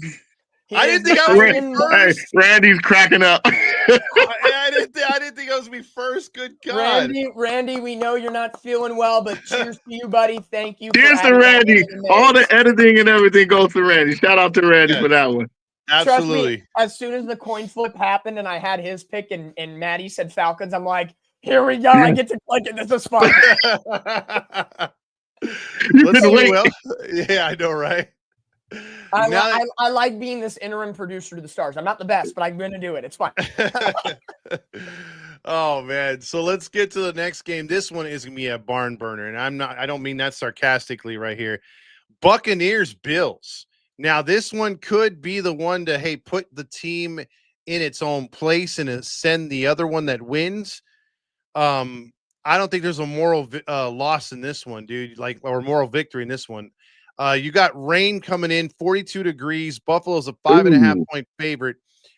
I didn't think I was gonna be first. Hey, Randy's cracking up. I didn't think I was gonna be first. Good God, Randy, we know you're not feeling well, but cheers to you, buddy. Thank you. Cheers to Randy. All the editing and everything goes to Randy. Shout out to Randy for that one. Absolutely. Trust me, as soon as the coin flip happened and I had his pick and Matty said Falcons, I'm like, here we go. I get to click it. This is fun. Let's see. Well, yeah, I know, right? I like being this interim producer to the stars. I'm not the best, but I'm going to do it. It's fun. Oh man. So let's get to the next game. This one is going to be a barn burner. And I don't mean that sarcastically right here. Buccaneers Bills. Now this one could be the one to, put the team in its own place and send the other one that wins. I don't think there's a moral loss in this one, dude, or moral victory in this one. You got rain coming in, 42 degrees. Buffalo's a 5.5 point favorite.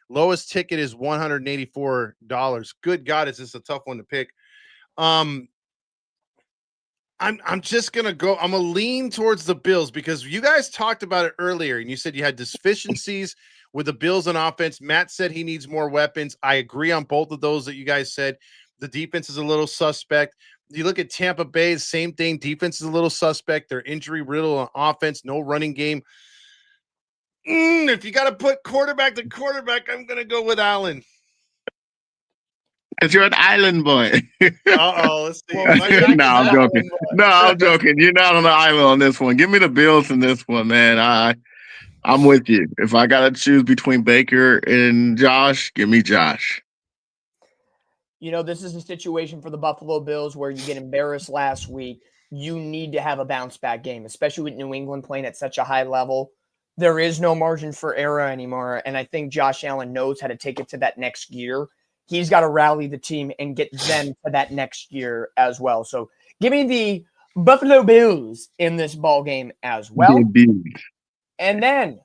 Lowest ticket is $184. Good God, is this a tough one to pick? I'm just gonna go. I'm gonna lean towards the Bills because you guys talked about it earlier, and you said you had deficiencies with the Bills on offense. Matt said he needs more weapons. I agree on both of those that you guys said. The defense is a little suspect. You look at Tampa Bay, same thing. Defense is a little suspect. They're injury riddled on offense, no running game. If you got to put quarterback to quarterback, I'm going to go with Allen. Because you're an island boy. Let's see. No, I'm joking. No, I'm joking. You're not on the island on this one. Give me the Bills in this one, man. I'm with you. If I got to choose between Baker and Josh, give me Josh. This is a situation for the Buffalo Bills where you get embarrassed last week. You need to have a bounce back game, especially with New England playing at such a high level. There is no margin for error anymore. And I think Josh Allen knows how to take it to that next gear. He's got to rally the team and get them to that next year as well. So give me the Buffalo Bills in this ball game as well. And then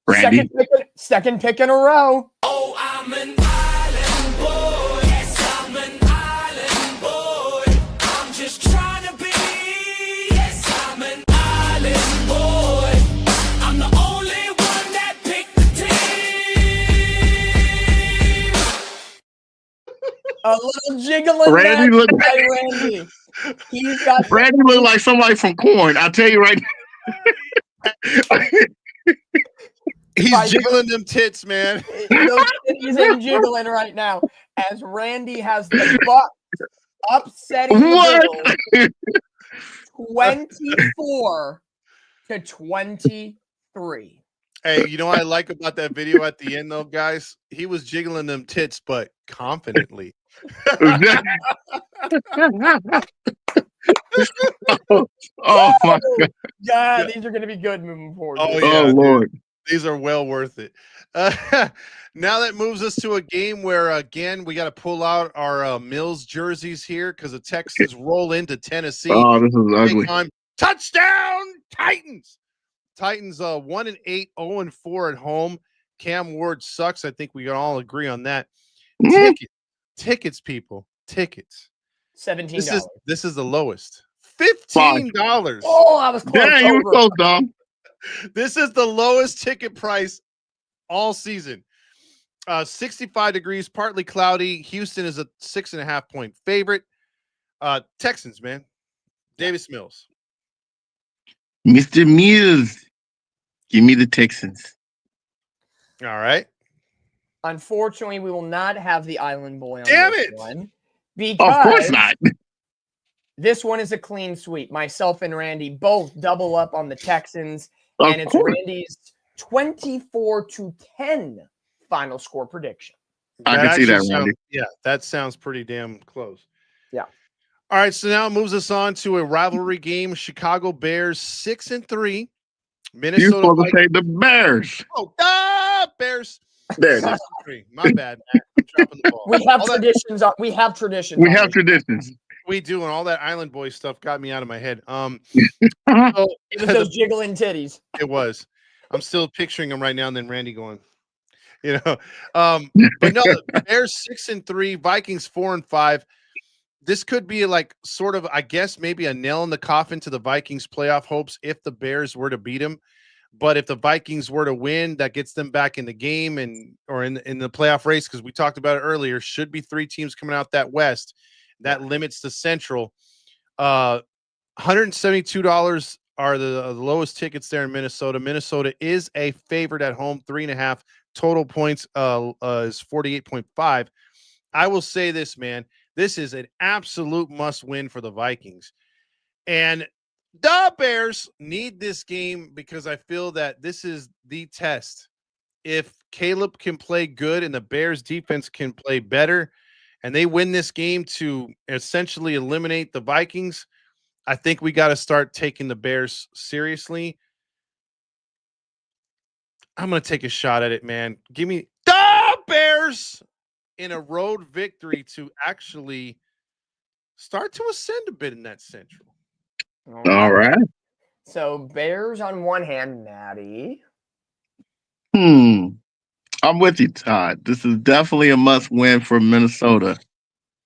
Randy. second pick in a row. Oh, I'm an island boy. Yes, I'm an island boy. I'm just trying to be. Yes, I'm an island boy. I'm the only one that picked the team. A little jiggling Randy looked by Randy. He's got Randy looked like somebody from Corn. I'll tell you right now. He's jiggling them tits, man. Those titties are jiggling right now as Randy has the buck upsetting the Bills 24 to 23. Hey, you know what I like about that video at the end, though, guys? He was jiggling them tits, but confidently. Oh my God. Yeah, these are going to be good moving forward. Oh, yeah, Lord. These are well worth it. Now that moves us to a game where, again, we got to pull out our Mills jerseys here because the Texans roll into Tennessee. Oh, this is ugly. Time. Touchdown, Titans! Titans 1-8, 0-4 at home. Cam Ward sucks. I think we can all agree on that. Tickets, people. Tickets. $17. This is the lowest. $15. Oh, I was close. Damn, you were so dumb. This is the lowest ticket price all season. 65 degrees, partly cloudy. Houston is a 6.5 point favorite. Texans, man. Davis Mills. Mr. Mills. Give me the Texans. All right. Unfortunately, we will not have the Island Boy on Damn this it! one. Because Of course not. this one is a clean sweep. Myself and Randy both double up on the Texans. Of And it's course. Randy's 24-10 final score prediction. I can see that, actually Randy. Yeah, that sounds pretty damn close. Yeah. All right, so now it moves us on to a rivalry game. Chicago Bears 6-3. You're Minnesota supposed to Vikings. say the Bears. Bears. There. 6-3. My bad, Matt. I'm dropping the ball. We have All that- traditions. We have traditions. We on have this. traditions. We do, and all that Island Boy stuff got me out of my head. So, It was those jiggling titties. it was. I'm still picturing him right now, and then Randy going, but no, the Bears 6-3, Vikings 4-5. this could be like sort of, I guess, maybe a nail in the coffin to the Vikings playoff hopes if the Bears were to beat them. But if the Vikings were to win, that gets them back in the game or in the playoff race, because we talked about it earlier. Should be 3 teams coming out that West. That limits the Central. $172 are the lowest tickets there in Minnesota. Minnesota is a favorite at home, 3.5. Total points is 48.5. I will say this, man. This is an absolute must win for the Vikings. And the Bears need this game because I feel that this is the test. If Caleb can play good and the Bears defense can play better and they win this game to essentially eliminate the Vikings, I think we got to start taking the Bears seriously. I'm going to take a shot at it, man. Give me the Bears in a road victory to actually start to ascend a bit in that Central. All right. So Bears on one hand, Matty. I'm with you, Todd. This is definitely a must-win for Minnesota.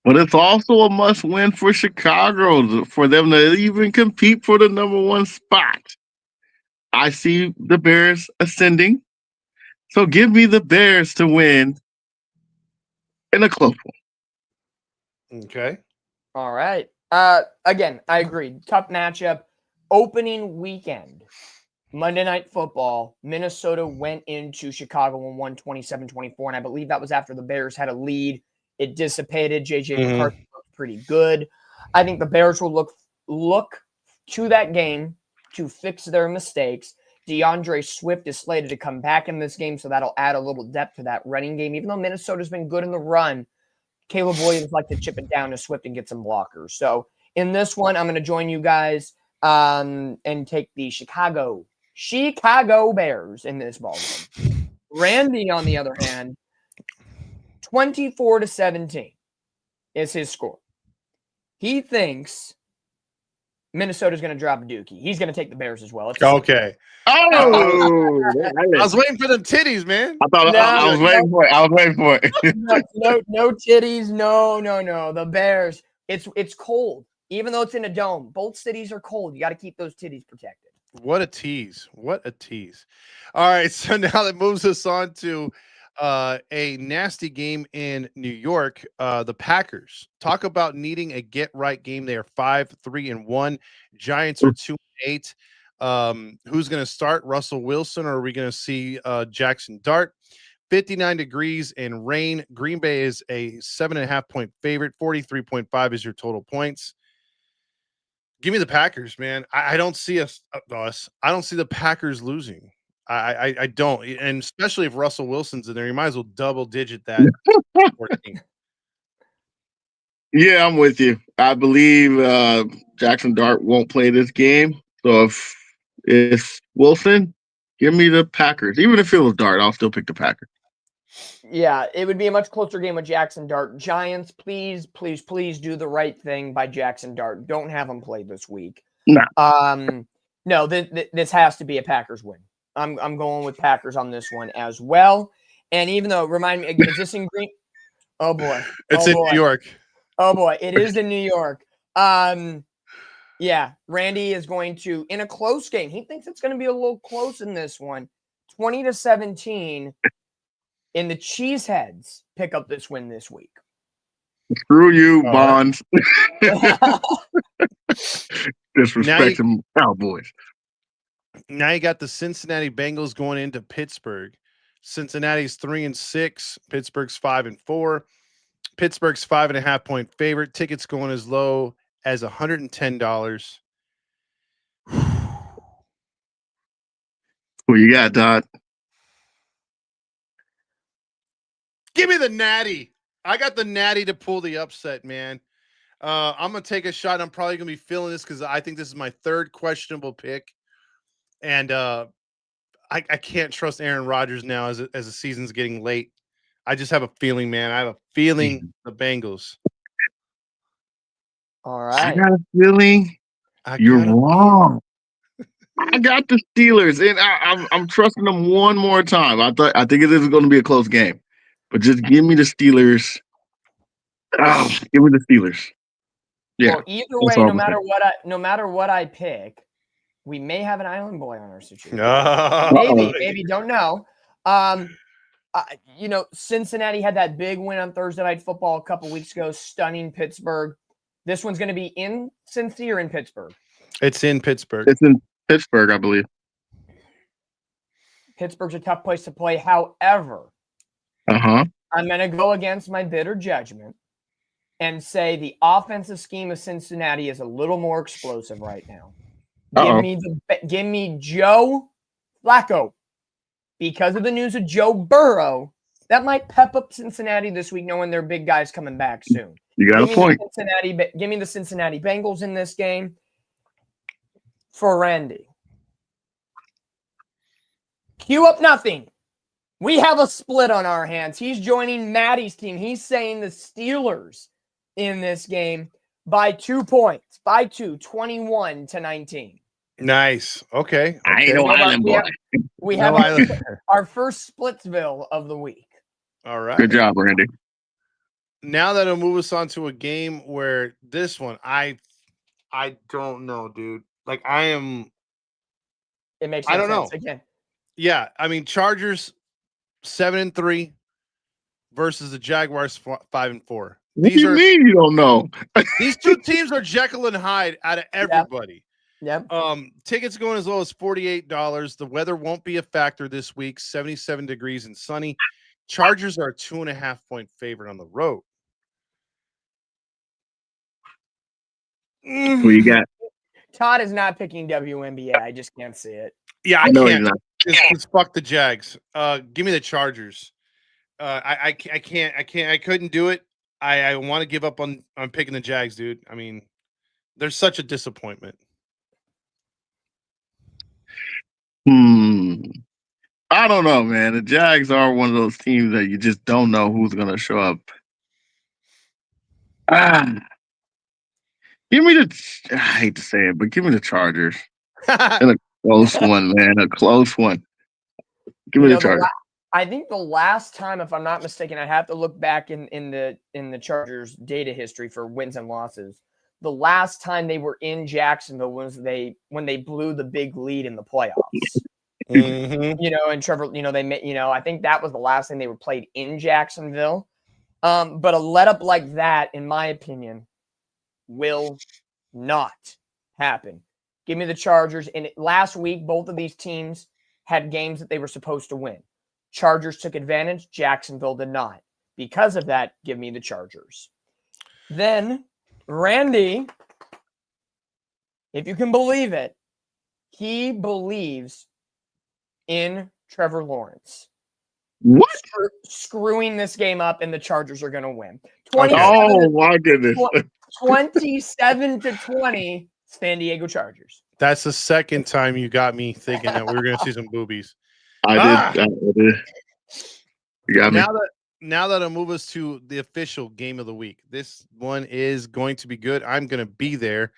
But it's also a must-win for Chicago for them to even compete for the number 1 spot. I see the Bears ascending. So give me the Bears to win in a close one. Okay. All right. Again, I agree. Tough matchup. Opening weekend. Monday Night Football. Minnesota went into Chicago and won 27-24. And I believe that was after the Bears had a lead. It dissipated. JJ McCarthy looked pretty good. I think the Bears will look to that game to fix their mistakes. DeAndre Swift is slated to come back in this game, so that'll add a little depth to that running game. Even though Minnesota's been good in the run, Caleb Williams like to chip it down to Swift and get some blockers. So in this one, I'm going to join you guys and take the Chicago Bears in this ballgame. Randy, on the other hand, 24-17 is his score. He thinks Minnesota's going to drop a dookie. He's going to take the Bears as well. Okay. Oh, I was waiting for them titties, man. I was waiting for it. No titties. No. The Bears. It's cold. Even though it's in a dome, both cities are cold. You got to keep those titties protected. What a tease. All right. So now that moves us on to a nasty game in New York. The Packers. Talk about needing a get-right game. They are 5-3-1. Giants are 2-8. Who's going to start? Russell Wilson, or are we going to see Jackson Dart? 59 degrees and rain. Green Bay is a 7.5-point favorite. 43.5 is your total points. Give me the Packers, man. I don't see us. I don't see the Packers losing. I don't, and especially if Russell Wilson's in there, you might as well double digit that. 14. Yeah, I'm with you. I believe Jackson Dart won't play this game. So if it's Wilson, give me the Packers. Even if it was Dart, I'll still pick the Packers. Yeah, it would be a much closer game with Jackson Dart. Giants, please do the right thing by Jackson Dart. Don't have him play this week. No. This has to be a Packers win. I'm going with Packers on this one as well. And even though, remind me, is this in Green? Oh boy, it's in New York. Oh boy, it is in New York. Yeah, Randy is going to, in a close game, he thinks it's going to be a little close in this one. 20-17. In the Cheeseheads pick up this win this week. Screw you, Bonds. Disrespecting Cowboys. Now you got the Cincinnati Bengals going into Pittsburgh. Cincinnati's 3-6. Pittsburgh's 5-4. Pittsburgh's 5.5-point favorite. Tickets going as low as $110. Who you got, Todd? Give me the Natty. I got the Natty to pull the upset, man. I'm going to take a shot. I'm probably going to be feeling this because I think this is my third questionable pick. And I can't trust Aaron Rodgers now as the season's getting late. I just have a feeling, man. I have a feeling the Bengals. All right. I got a feeling you're wrong. I got the Steelers, and I'm trusting them one more time. I think it is going to be a close game. But just give me the Steelers. Give me the Steelers. Yeah. Well, either that's way, all no I'm matter what I pick, we may have an island boy on our situation. Oh. Maybe don't know. Cincinnati had that big win on Thursday Night Football a couple weeks ago, stunning Pittsburgh. This one's going to be in Cincy or in Pittsburgh? It's in Pittsburgh. It's in Pittsburgh, I believe. Pittsburgh's a tough place to play. However, Uh-huh. I'm going to go against my bitter judgment and say the offensive scheme of Cincinnati is a little more explosive right now. Give me Joe Flacco. Because of the news of Joe Burrow, that might pep up Cincinnati this week, knowing their big guys coming back soon. You got a point. Give me the Cincinnati Bengals in this game for Randy. Cue up nothing. We have a split on our hands. He's joining Matty's team. He's saying the Steelers in this game by 2 points, 21-19. Nice. Okay. I ain't no island boy. We have our first Splitsville of the week. All right. Good job, Randy. Now that'll move us on to a game where this one, I don't know, dude. Like It makes no I don't sense know. again. Yeah, I mean Chargers 7-3 versus the Jaguars 5-4. What do you are mean you don't know? these two teams are Jekyll and Hyde out of everybody. Yep. Tickets going as low as $48. The weather won't be a factor this week. 77 degrees and sunny. Chargers are a 2.5 point favorite on the road. Who you got? Todd is not picking WNBA. I just can't see it. Yeah, I know can't. you're not. Just fuck the Jags. Give me the Chargers. I can't. I couldn't do it. I want to give up on picking the Jags, dude. I mean, they're such a disappointment. I don't know, man. The Jags are one of those teams that you just don't know who's going to show up. Give me I hate to say it, but give me the Chargers. And a close one, man. A close one. Give me the Chargers. I think the last time, if I'm not mistaken, I have to look back in the Chargers data history for wins and losses. The last time they were in Jacksonville was when they blew the big lead in the playoffs. Mm-hmm. And Trevor, I think that was the last time they were played in Jacksonville. But a let up like that, in my opinion, will not happen. Give me the Chargers. And last week, both of these teams had games that they were supposed to win. Chargers took advantage. Jacksonville did not. Because of that, give me the Chargers. Then Randy, if you can believe it, he believes in Trevor Lawrence. What? Screwing this game up, and the Chargers are going to win. Oh, my goodness. 27-20, San Diego Chargers. That's the second time you got me thinking that we were going to see some boobies. I did. You got me. Now that'll move us to the official game of the week. This one is going to be good. I'm going to be there.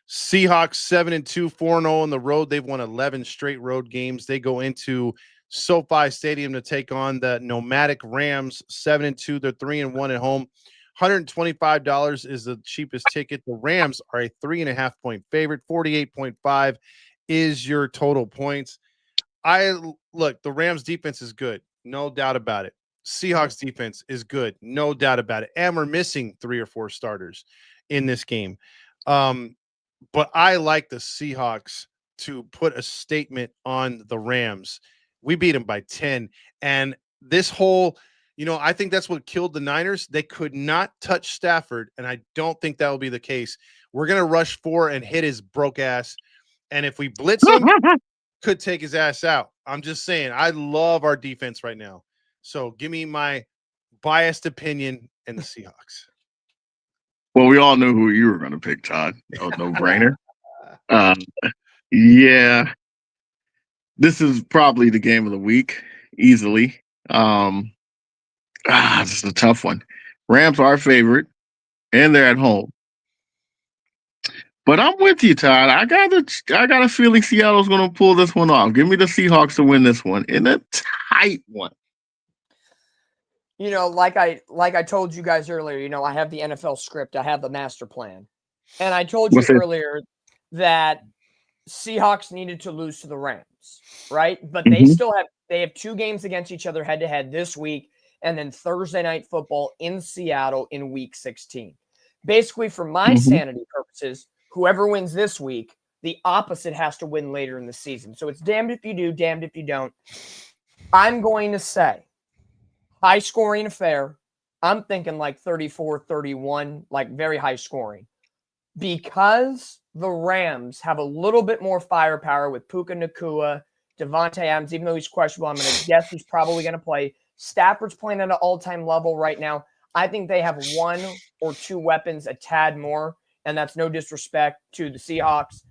Seahawks 7-2, 4-0 on the road. They've won 11 straight road games. They go into SoFi Stadium to take on the nomadic Rams 7-2. They're 3-1 at home. $125 is the cheapest ticket. The Rams are a 3.5 point favorite. 48.5 is your total points. The Rams defense is good. No doubt about it. Seahawks defense is good. No doubt about it. And we're missing 3 or 4 starters in this game. But I like the Seahawks to put a statement on the Rams. We beat them by 10. And this whole, I think that's what killed the Niners. They could not touch Stafford, and I don't think that will be the case. We're going to rush 4 and hit his broke ass. And if we blitz him, could take his ass out. I'm just saying, I love our defense right now. So give me my biased opinion and the Seahawks. Well, we all knew who you were going to pick, Todd. No brainer. Yeah. This is probably the game of the week, easily. This is a tough one. Rams are favorite, and they're at home. But I'm with you, Todd. I got a feeling Seattle's going to pull this one off. Give me the Seahawks to win this one in a tight one. Like I told you guys earlier, I have the NFL script. I have the master plan. And I told you What's it? earlier that Seahawks needed to lose to the Rams, right? But Mhm. they have 2 games against each other head to head this week, and then Thursday night football in Seattle in week 16. Basically, for my Mhm. sanity purposes, whoever wins this week, the opposite has to win later in the season. So it's damned if you do, damned if you don't. I'm going to say high scoring affair. I'm thinking like 34-31, like very high scoring. Because the Rams have a little bit more firepower with Puka Nacua, Devontae Adams, even though he's questionable, I'm going to guess he's probably going to play. Stafford's playing at an all-time level right now. I think they have 1 or 2 weapons a tad more, and that's no disrespect to the Seahawks.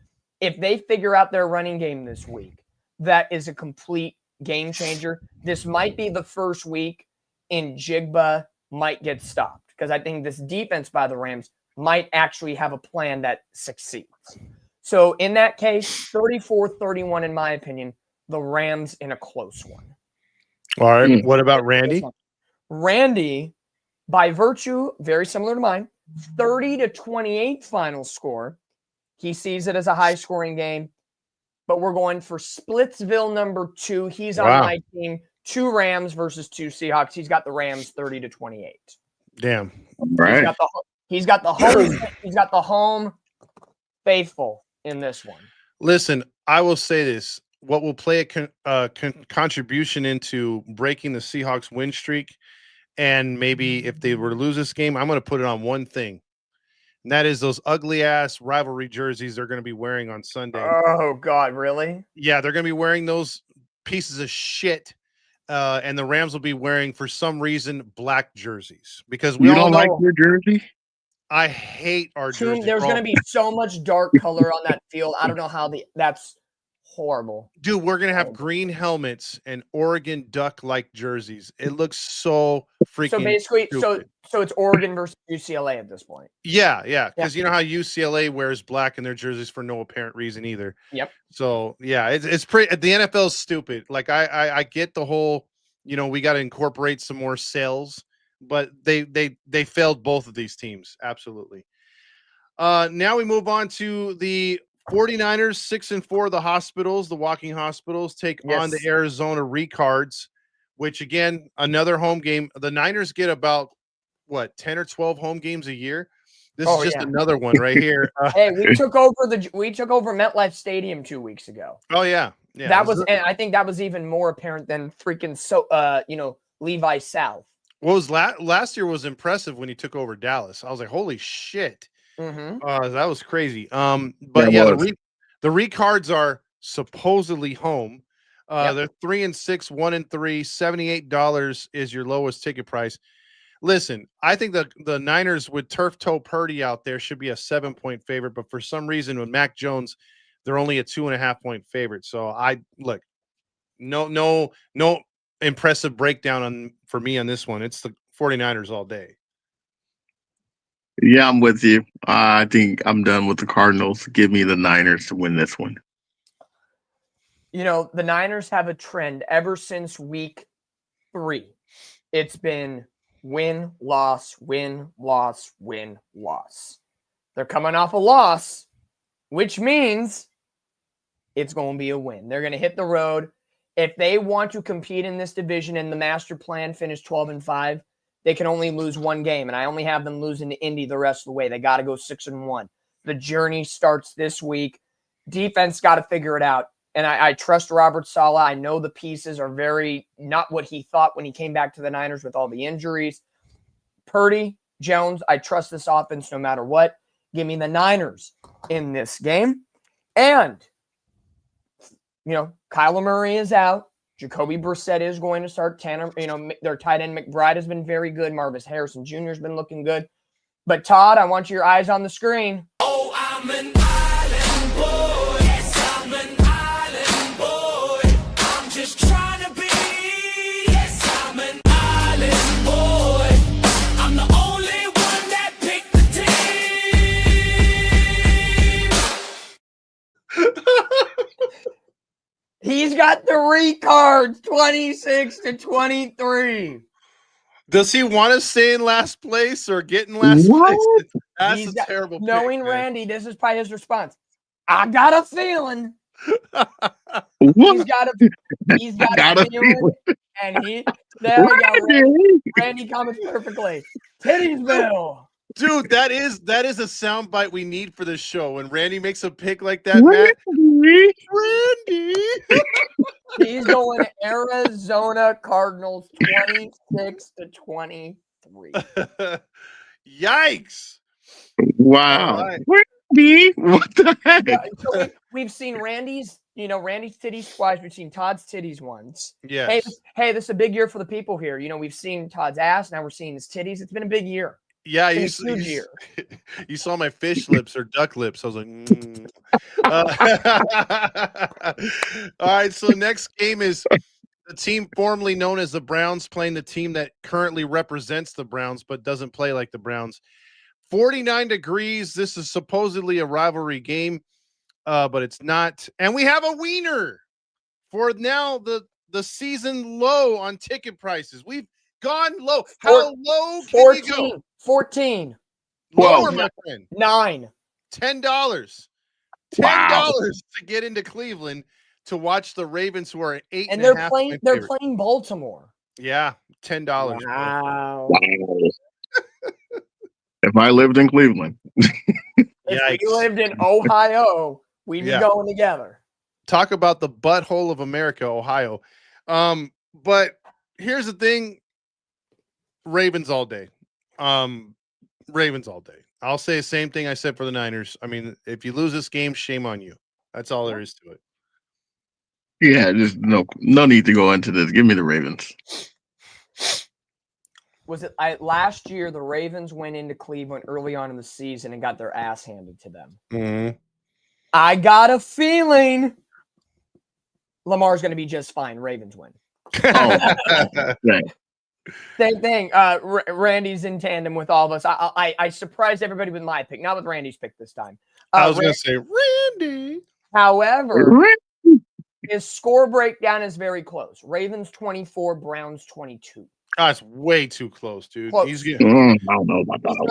If they figure out their running game this week, that is a complete game changer. This might be the first week in Jigba might get stopped because I think this defense by the Rams might actually have a plan that succeeds. So in that case, 34-31, in my opinion, the Rams in a close one. All right. Mm. What about Randy? Randy, by virtue, very similar to mine, 30-28 final score. He sees it as a high scoring game, but we're going for Splitsville number 2. He's on my team. 2 Rams versus 2 Seahawks. He's got the Rams 30-28. Damn. All right. He's got the home faithful in this one. Listen, I will say this. What will play a contribution into breaking the Seahawks win streak, and maybe if they were to lose this game, I'm going to put it on one thing. And that is those ugly-ass rivalry jerseys they're going to be wearing on Sunday. Oh, God, really? Yeah, they're going to be wearing those pieces of shit. And the Rams will be wearing, for some reason, black jerseys. Because we You all don't know like your jersey? I hate our jersey. There's going to be so much dark color on that field. I don't know how that's horrible. Dude, we're going to have green helmets and Oregon Duck-like jerseys. It looks so freaking So basically, stupid. so it's Oregon versus UCLA at this point. Yeah. Because you know how UCLA wears black in their jerseys for no apparent reason either. Yep. So, yeah, it's pretty – the NFL is stupid. Like, I get the whole, we got to incorporate some more sales. But they failed both of these teams. Absolutely. Now we move on to the 49ers, 6-4. The hospitals, the walking hospitals, take on the Arizona Recards, which, again, another home game. The Niners get about, 10 or 12 home games a year? This is just another one right here. Hey, we took over MetLife Stadium 2 weeks ago. Oh, yeah. And I think that was even more apparent than freaking Levi South. What was last year was impressive when he took over Dallas. I was like, holy shit. Mm-hmm. That was crazy. But yeah, the Recards are supposedly home. They're 3-6, 1-3, $78 is your lowest ticket price. Listen, I think the Niners with turf toe Purdy out there should be a 7-point favorite, but for some reason with Mac Jones, they're only a 2.5-point favorite. So no impressive breakdown for me on this one. It's the 49ers all day. Yeah, I'm with you. I think I'm done with the Cardinals. Give me the Niners to win this one. The Niners have a trend ever since week 3. It's been win, loss, win, loss, win, loss. They're coming off a loss, which means it's going to be a win. They're going to hit the road. If they want to compete in this division and the master plan finish 12-5, they can only lose 1 game. And I only have them losing to Indy the rest of the way. They got to go 6-1. The journey starts this week. Defense got to figure it out. And I trust Robert Saleh. I know the pieces are very not what he thought when he came back to the Niners with all the injuries. Purdy, Jones, I trust this offense no matter what. Give me the Niners in this game. And, Kyler Murray is out. Jacoby Brissett is going to start. Tanner, their tight end McBride has been very good. Marvis Harrison Jr. has been looking good. But Todd, I want your eyes on the screen. Oh, I'm an island boy. Yes, I'm an island boy. I'm just trying to be. Yes, I'm an island boy. I'm the only one that picked the team. He's got the Recards, 26-23. Does he want to stay in last place or get in last What? place? That's He's a got- terrible pick, Knowing man. Randy, this is probably his response. I got a feeling. He's What? got a Got a feeling. feeling. And there we go. Randy, Randy. Randy comments perfectly. Tittiesville. Dude, that is a soundbite we need for this show. When Randy makes a pick like that, Matt. Randy. He's going Arizona Cardinals 26-23. Yikes. Wow. All right. Randy. What the heck? Yeah, so we've seen Randy's titties twice. We've seen Todd's titties once. Yes. Hey, this is a big year for the people here. We've seen Todd's ass. Now we're seeing his titties. It's been a big year. Yeah, It's been a huge year. you saw my fish lips or duck lips. I was like, all right. So next game is the team formerly known as the Browns playing the team that currently represents the Browns but doesn't play like the Browns. 49 degrees. This is supposedly a rivalry game, but it's not. And we have a wiener for now the season low on ticket prices. We've gone low. How low can you go? 14. Lower, my friend. 9. $10. $10 Wow. to get into Cleveland to watch the Ravens, who are 8 And they're playing Baltimore. Yeah, $10. bro. Wow. Wow. If I lived in Cleveland. If Yikes. we lived in Ohio, we'd be Yeah. going together. Talk about the butthole of America, Ohio. But here's the thing. Ravens all day. Ravens all day. I'll say the same thing I said for the Niners. I mean, if you lose this game, shame on you. That's all there is to it. Yeah, just no need to go into this. Give me the Ravens. Last year the Ravens went into Cleveland early on in the season and got their ass handed to them. Mm-hmm. I got a feeling Lamar's going to be just fine. Ravens win. Right. Same thing. Randy's in tandem with all of us. I surprised everybody with my pick, not with Randy's pick this time. I was going to say Randy. However, his score breakdown is very close. Ravens 24, Browns 22. Oh, it's way too close, dude. Close. He's getting I don't know about that one.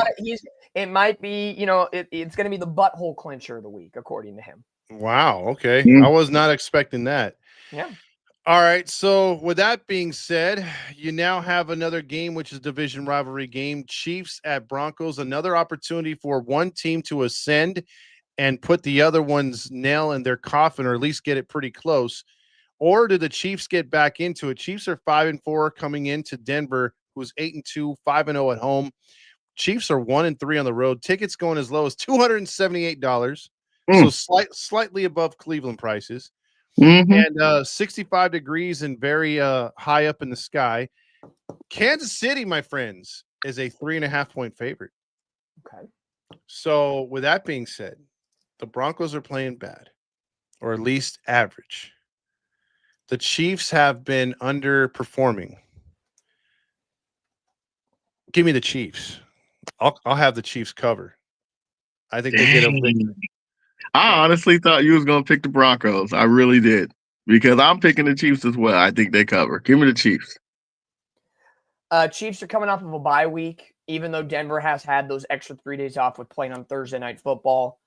It might be, it's going to be the butthole clincher of the week, according to him. wow. Okay. Mm. I was not expecting that. Yeah. All right. So with that being said, you now have another game, which is division rivalry game. Chiefs at Broncos, another opportunity for one team to ascend and put the other one's nail in their coffin, or at least get it pretty close. Or do the Chiefs get back into it? Chiefs are 5-4 coming into Denver, who's 8-2, 5-0 at home. Chiefs are 1-3 on the road. Tickets going as low as $278. So slightly above Cleveland prices. Mm-hmm. And 65 degrees and very high up in the sky. Kansas City, my friends, is a 3.5-point favorite. Okay. So with that being said, the Broncos are playing bad, or at least average. The Chiefs have been underperforming. Give me the Chiefs. I'll have the Chiefs cover. I think they get a win. I honestly thought you was gonna pick the Broncos. I really did. Because I'm picking the Chiefs as well. I think they cover. Give me the Chiefs. Chiefs are coming off of a bye week, even though Denver has had those extra 3 days off with playing on Thursday Night Football.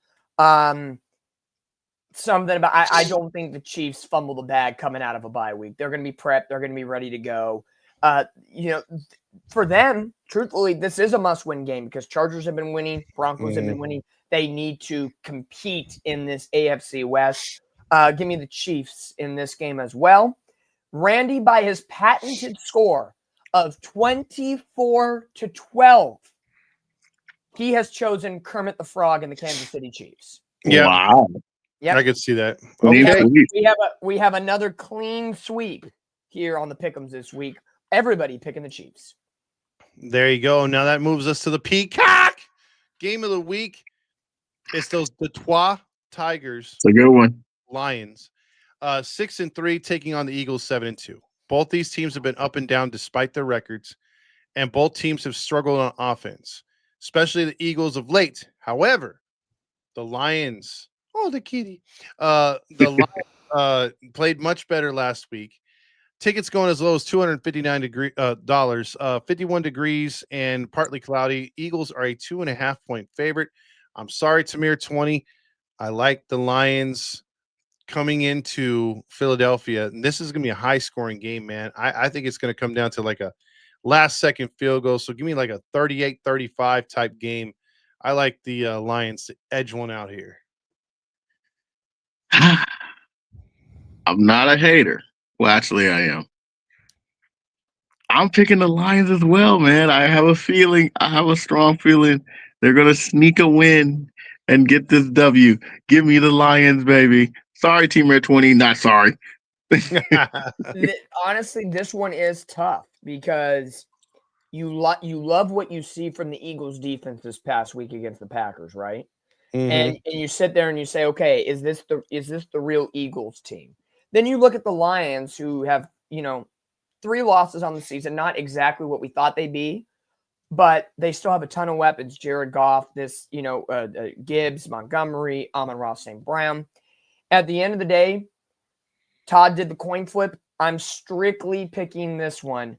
Something about I don't think the Chiefs fumble the bag coming out of a bye week. They're going to be prepped. They're going to be ready to go. For them, truthfully, this is a must-win game because Chargers have been winning, Broncos have been winning. They need to compete in this AFC West. Give me the Chiefs in this game as well. Randy, by his patented score of 24-12, he has chosen Kermit the Frog and the Kansas City Chiefs. Yeah. Wow. Yep. I could see that. Clean Okay. sweep. We have another clean sweep here on the Pick'ems this week. Everybody picking the Chiefs. There you go. Now that moves us to the Peacock game of the week. It's those Detroit Tigers, It's a good one. Lions, 6-3 taking on the Eagles 7-2. Both these teams have been up and down despite their records, and both teams have struggled on offense, especially the Eagles of late. However, the Lions, the kitty, the Lions played much better last week. Tickets going as low as $259 51 degrees and partly cloudy. Eagles are a 2.5-point favorite. I'm sorry, Tamir 20. I like the Lions coming into Philadelphia. And this is going to be a high-scoring game, man. I think it's going to come down to like a last-second field goal. So give me like a 38-35 type game. I like the Lions to edge one out here. I'm not a hater. Well, actually, I am. I'm picking the Lions as well, man. I have a strong feeling they're going to sneak a win and get this W. Give me the Lions, baby. Sorry, Team Red 20. Not sorry. Honestly, this one is tough because you love what you see from the Eagles defense this past week against the Packers, right? Mm-hmm. And you sit there and you say, okay, is this the real Eagles team? Then you look at the Lions, who have 3 losses on the season, not exactly what we thought they'd be, but they still have a ton of weapons. Jared Goff, Gibbs, Montgomery, Amon-Ra St. Brown. At the end of the day, Todd did the coin flip. I'm strictly picking this one.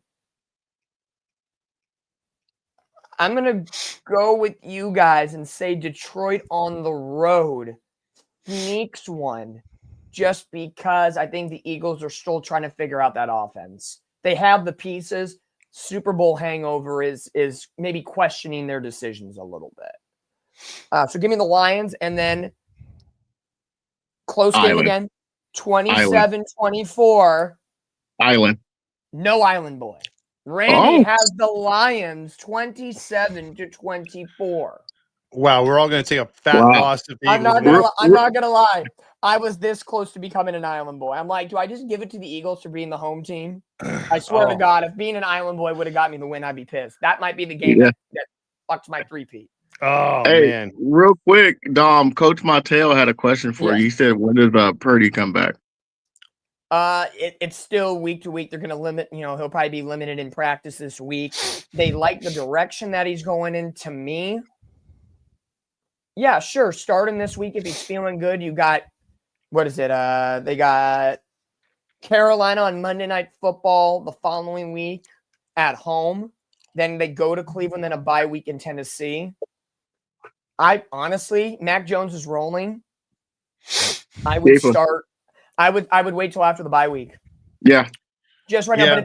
I'm going to go with you guys and say Detroit on the road sneaks one just because I think the Eagles are still trying to figure out that offense. They have the pieces. Super Bowl hangover is maybe questioning their decisions a little bit. So give me the Lions and then close game again. 27-24. Island. No Island boy. Randy has the Lions 27-24. Wow, we're all going to take a fat loss. If the I'm Eagles not gonna lie. I was this close to becoming an Island boy. I'm like, do I just give it to the Eagles for being the home team? I swear to God, if being an Island boy would have got me the win, I'd be pissed. That might be the game that fucks my three-peat. Oh, hey, man. Real quick, Dom, Coach Mateo had a question for you. He said, when does Purdy come back? It's still week to week. They're going to limit, he'll probably be limited in practice this week. They like the direction that he's going in. To me, yeah, sure. Start him this week if he's feeling good. You got, they got Carolina on Monday Night Football the following week at home. Then they go to Cleveland, then a bye week in Tennessee. Mac Jones is rolling. I would start. I would wait till after the bye week. Yeah. Just right now.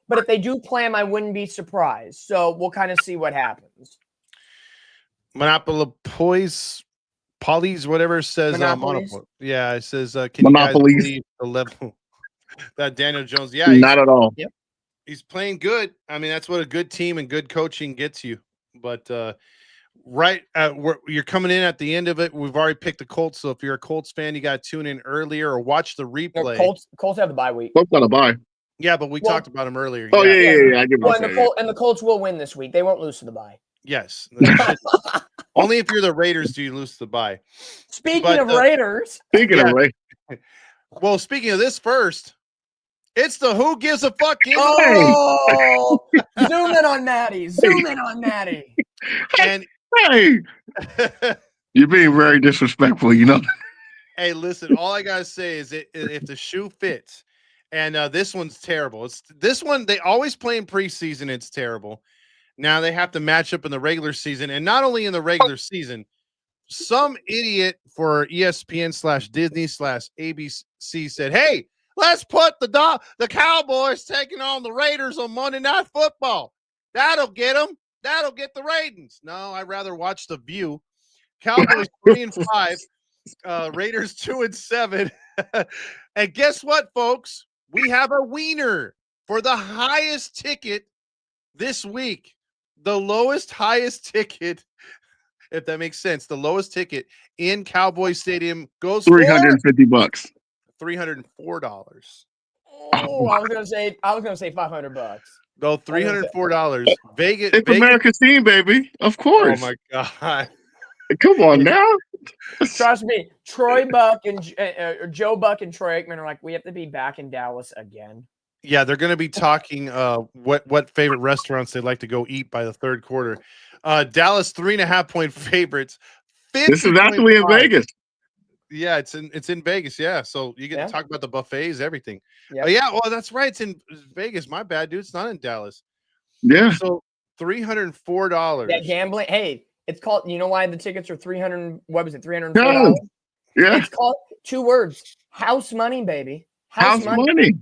But if they do play him, I wouldn't be surprised. So we'll kind of see what happens. Monopolies, whatever says Monopolies. Yeah, it says can you guys believe the level that Daniel Jones? Yeah, not at all. Yep. He's playing good. I mean, that's what a good team and good coaching gets you. But you're coming in at the end of it. We've already picked the Colts, so if you're a Colts fan, you got to tune in earlier or watch the replay. No, Colts have the bye week. Colts got a bye. Yeah, but we talked about them earlier. Oh yeah. I give and the Colts will win this week. They won't lose to the bye. Yes. Only if you're the Raiders do you lose to the bye. Speaking of Raiders. Well, speaking of this first, it's the Who Gives a Fuck game. Oh, zoom in on Matty. And hey, you're being very disrespectful, Hey, listen, all I got to say is if the shoe fits, and this one's terrible. This one, they always play in preseason. It's terrible. Now they have to match up in the regular season. And not only in the regular season, some idiot for ESPN/Disney/ABC said, hey, let's put the Cowboys taking on the Raiders on Monday Night Football. That'll get them. That'll get the ratings. No, I'd rather watch The View. Cowboys 3-5, Raiders 2-7. And guess what, folks? We have a wiener for the highest ticket this week. The lowest, highest ticket, if that makes sense, the lowest ticket in Cowboy Stadium goes for $350. $304. Oh, I was gonna say $500. Go $304. Vegas. It's America's team, baby. Of course. Oh my God. Come on now. Trust me, Troy Buck and Joe Buck and Troy Aikman are like, we have to be back in Dallas again. Yeah, they're going to be talking what favorite restaurants they'd like to go eat by the third quarter. Dallas 3.5-point favorites. This is actually in Vegas. Yeah, it's in Vegas. Yeah, so you get Yeah. to talk about the buffets, everything. Yep. Yeah, well, that's right. It's in Vegas. My bad, dude. It's not in Dallas. Yeah. So $304. That gambling. Hey, it's called. You know why the tickets are 300? What was it? $304. Yeah. It's called 2 words. House money, baby. House money.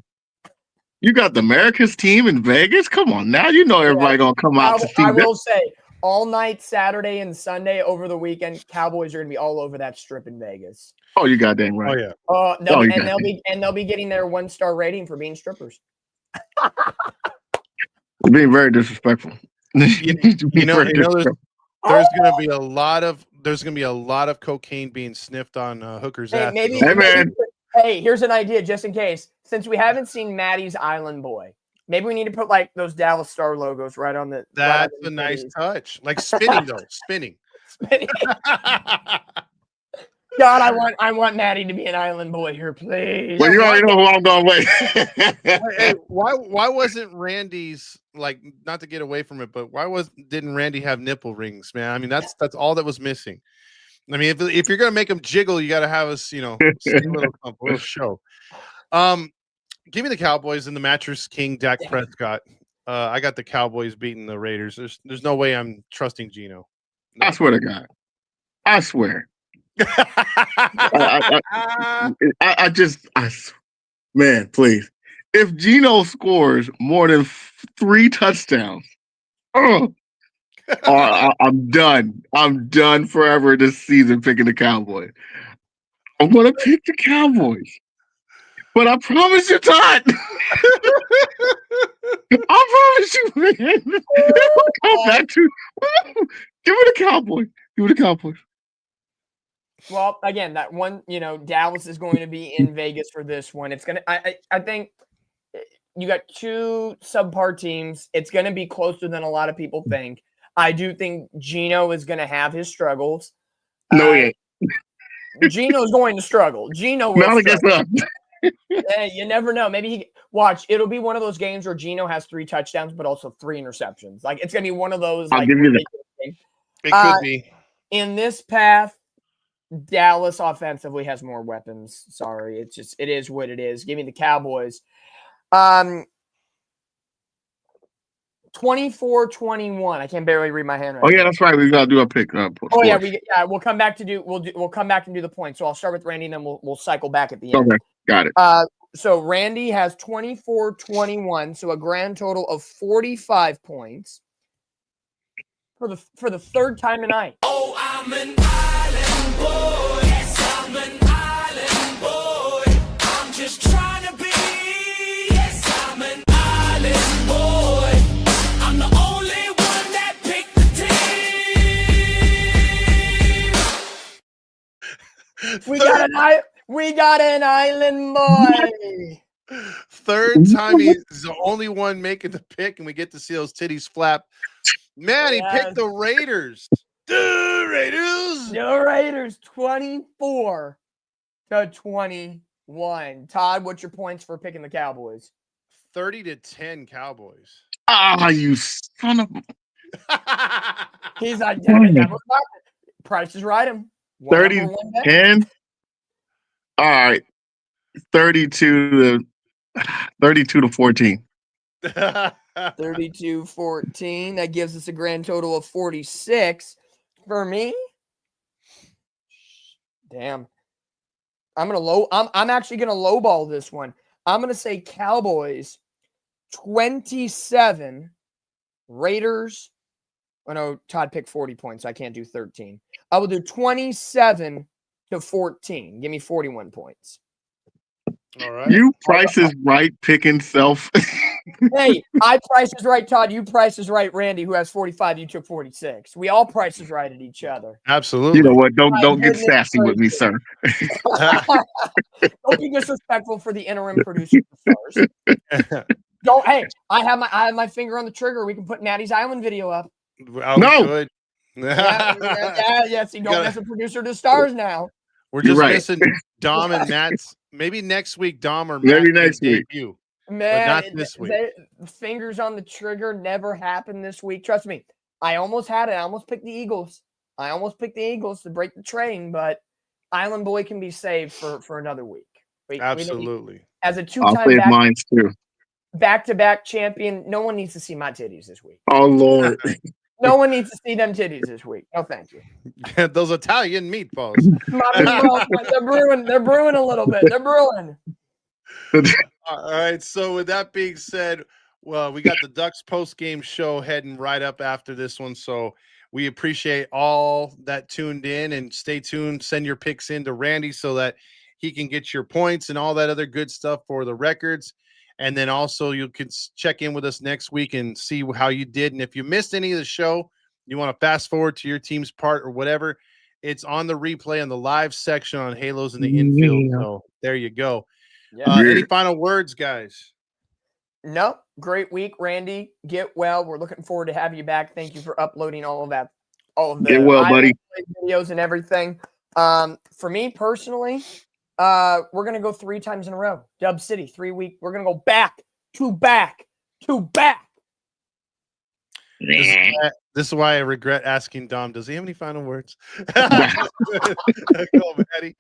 You got the America's team in Vegas? Come on now. You know everybody gonna come out to see I that. will say, all night Saturday and Sunday over the weekend, Cowboys are gonna be all over that strip in Vegas. Oh, you goddamn right. Oh yeah. They'll be getting their 1-star rating for being strippers. Being very disrespectful. You know, there's gonna be a lot of cocaine being sniffed on hookers' Hey, ass. hey, here's an idea just in case. Since we haven't seen Matty's Island Boy, maybe we need to put like those Dallas Star logos right on the. That's a nice touch. Like spinning though, spinning. God, I want Matty to be an Island Boy here, please. Well, you already know who I'm going with. Hey, why wasn't Randy's, like, not to get away from it, but didn't Randy have nipple rings, man? I mean, that's all that was missing. I mean, if you're gonna make them jiggle, you got to have us, see a little show. Give me the Cowboys and the Mattress King, Dak Prescott. I got the Cowboys beating the Raiders. There's no way I'm trusting Geno. No. I swear to God. I swear. Man, please. If Geno scores more than 3 touchdowns, I'm done. I'm done forever this season picking the Cowboys. I'm going to pick the Cowboys. But I promise you, Todd. I promise you, man. Come back to give it a Cowboy. Give it a Cowboys. Well, again, that one, Dallas is going to be in Vegas for this one. It's gonna. I think you got 2 subpar teams. It's going to be closer than a lot of people think. I do think Geno is going to have his struggles. No, he ain't. Geno's going to struggle. Geno will Not against us. Hey, you never know. Maybe watch. It'll be one of those games where Geno has 3 touchdowns, but also 3 interceptions. Like it's gonna be one of those. I'll give you that. It could be. In this path, Dallas offensively has more weapons. Sorry, it is what it is. Give me the Cowboys. 24-21. I can barely read my handwriting. Oh yeah, that's right. We gotta do a pick. We'll come back to we'll come back and do the points. So I'll start with Randy, and then we'll cycle back at the end. Okay, got it. So Randy has 24-21, so a grand total of 45 points for the third time tonight. Oh, I'm an island boy. Yes, I'm an island boy. I'm just trying to be. Yes, I'm an island boy. I'm the only one that picked the team. We got an island boy. Third time he's the only one making the pick, and we get to see those titties flap. Man, he picked the Raiders. The Raiders. The Raiders 24-21. Todd, what's your points for picking the Cowboys? 30-10 Cowboys. Ah, you son of He's identical. Price is right. 30-10. All right. 32 to 14. 32-14. That gives us a grand total of 46. For me, damn. I'm actually gonna lowball this one. I'm gonna say Cowboys 27, Raiders. Oh no, Todd picked 40 points. So I can't do 13. I will do 27-14. Give me 41 points. All right. You Price is Right picking self. Hey, I Price is Right, Todd. You Price is Right, Randy, who has 45. You took 46. We all Price is Right at each other. Absolutely. You know what? Don't get sassy with me, sir. Don't be disrespectful for the interim producer stars. Don't. Hey, I have my finger on the trigger. We can put Matty's Island video up. No. Good. Yes. You don't miss a producer to stars now. We're just missing Dom and Matt's. Maybe next week, Dom or Matt. Maybe next week. Debut. Man, but not this week. Fingers on the trigger never happened this week. Trust me. I almost had it. I almost picked the Eagles. to break the train, but Island Boy can be saved for another week. We don't need, Absolutely. as a I'll two-time save mine too. back-to-back champion, no one needs to see my titties this week. Oh Lord. No one needs to see them titties this week. No, thank you. Those Italian meatballs. They're brewing a little bit. They're brewing. All right. So with that being said, well, we got the Ducks post-game show heading right up after this one. So we appreciate all that tuned in, and stay tuned. Send your picks in to Randy so that he can get your points and all that other good stuff for the records. And then also you can check in with us next week and see how you did. And if you missed any of the show, you want to fast forward to your team's part or whatever, it's on the replay on the live section on Halos in the Infield. Yeah. So there you go. Yeah. Any final words, guys? No, great week, Randy. Get well. We're looking forward to having you back. Thank you for uploading all of the Get well, buddy. videos and everything. For me personally, we're gonna go 3 times in a row. Dub City, 3 week. We're gonna go back to back to back. This is why I regret asking Dom. Does he have any final words? Go, Matty.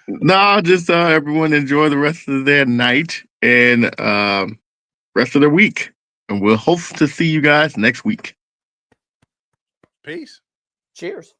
No, just everyone enjoy the rest of their night and rest of their week. And we'll hope to see you guys next week. Peace. Cheers.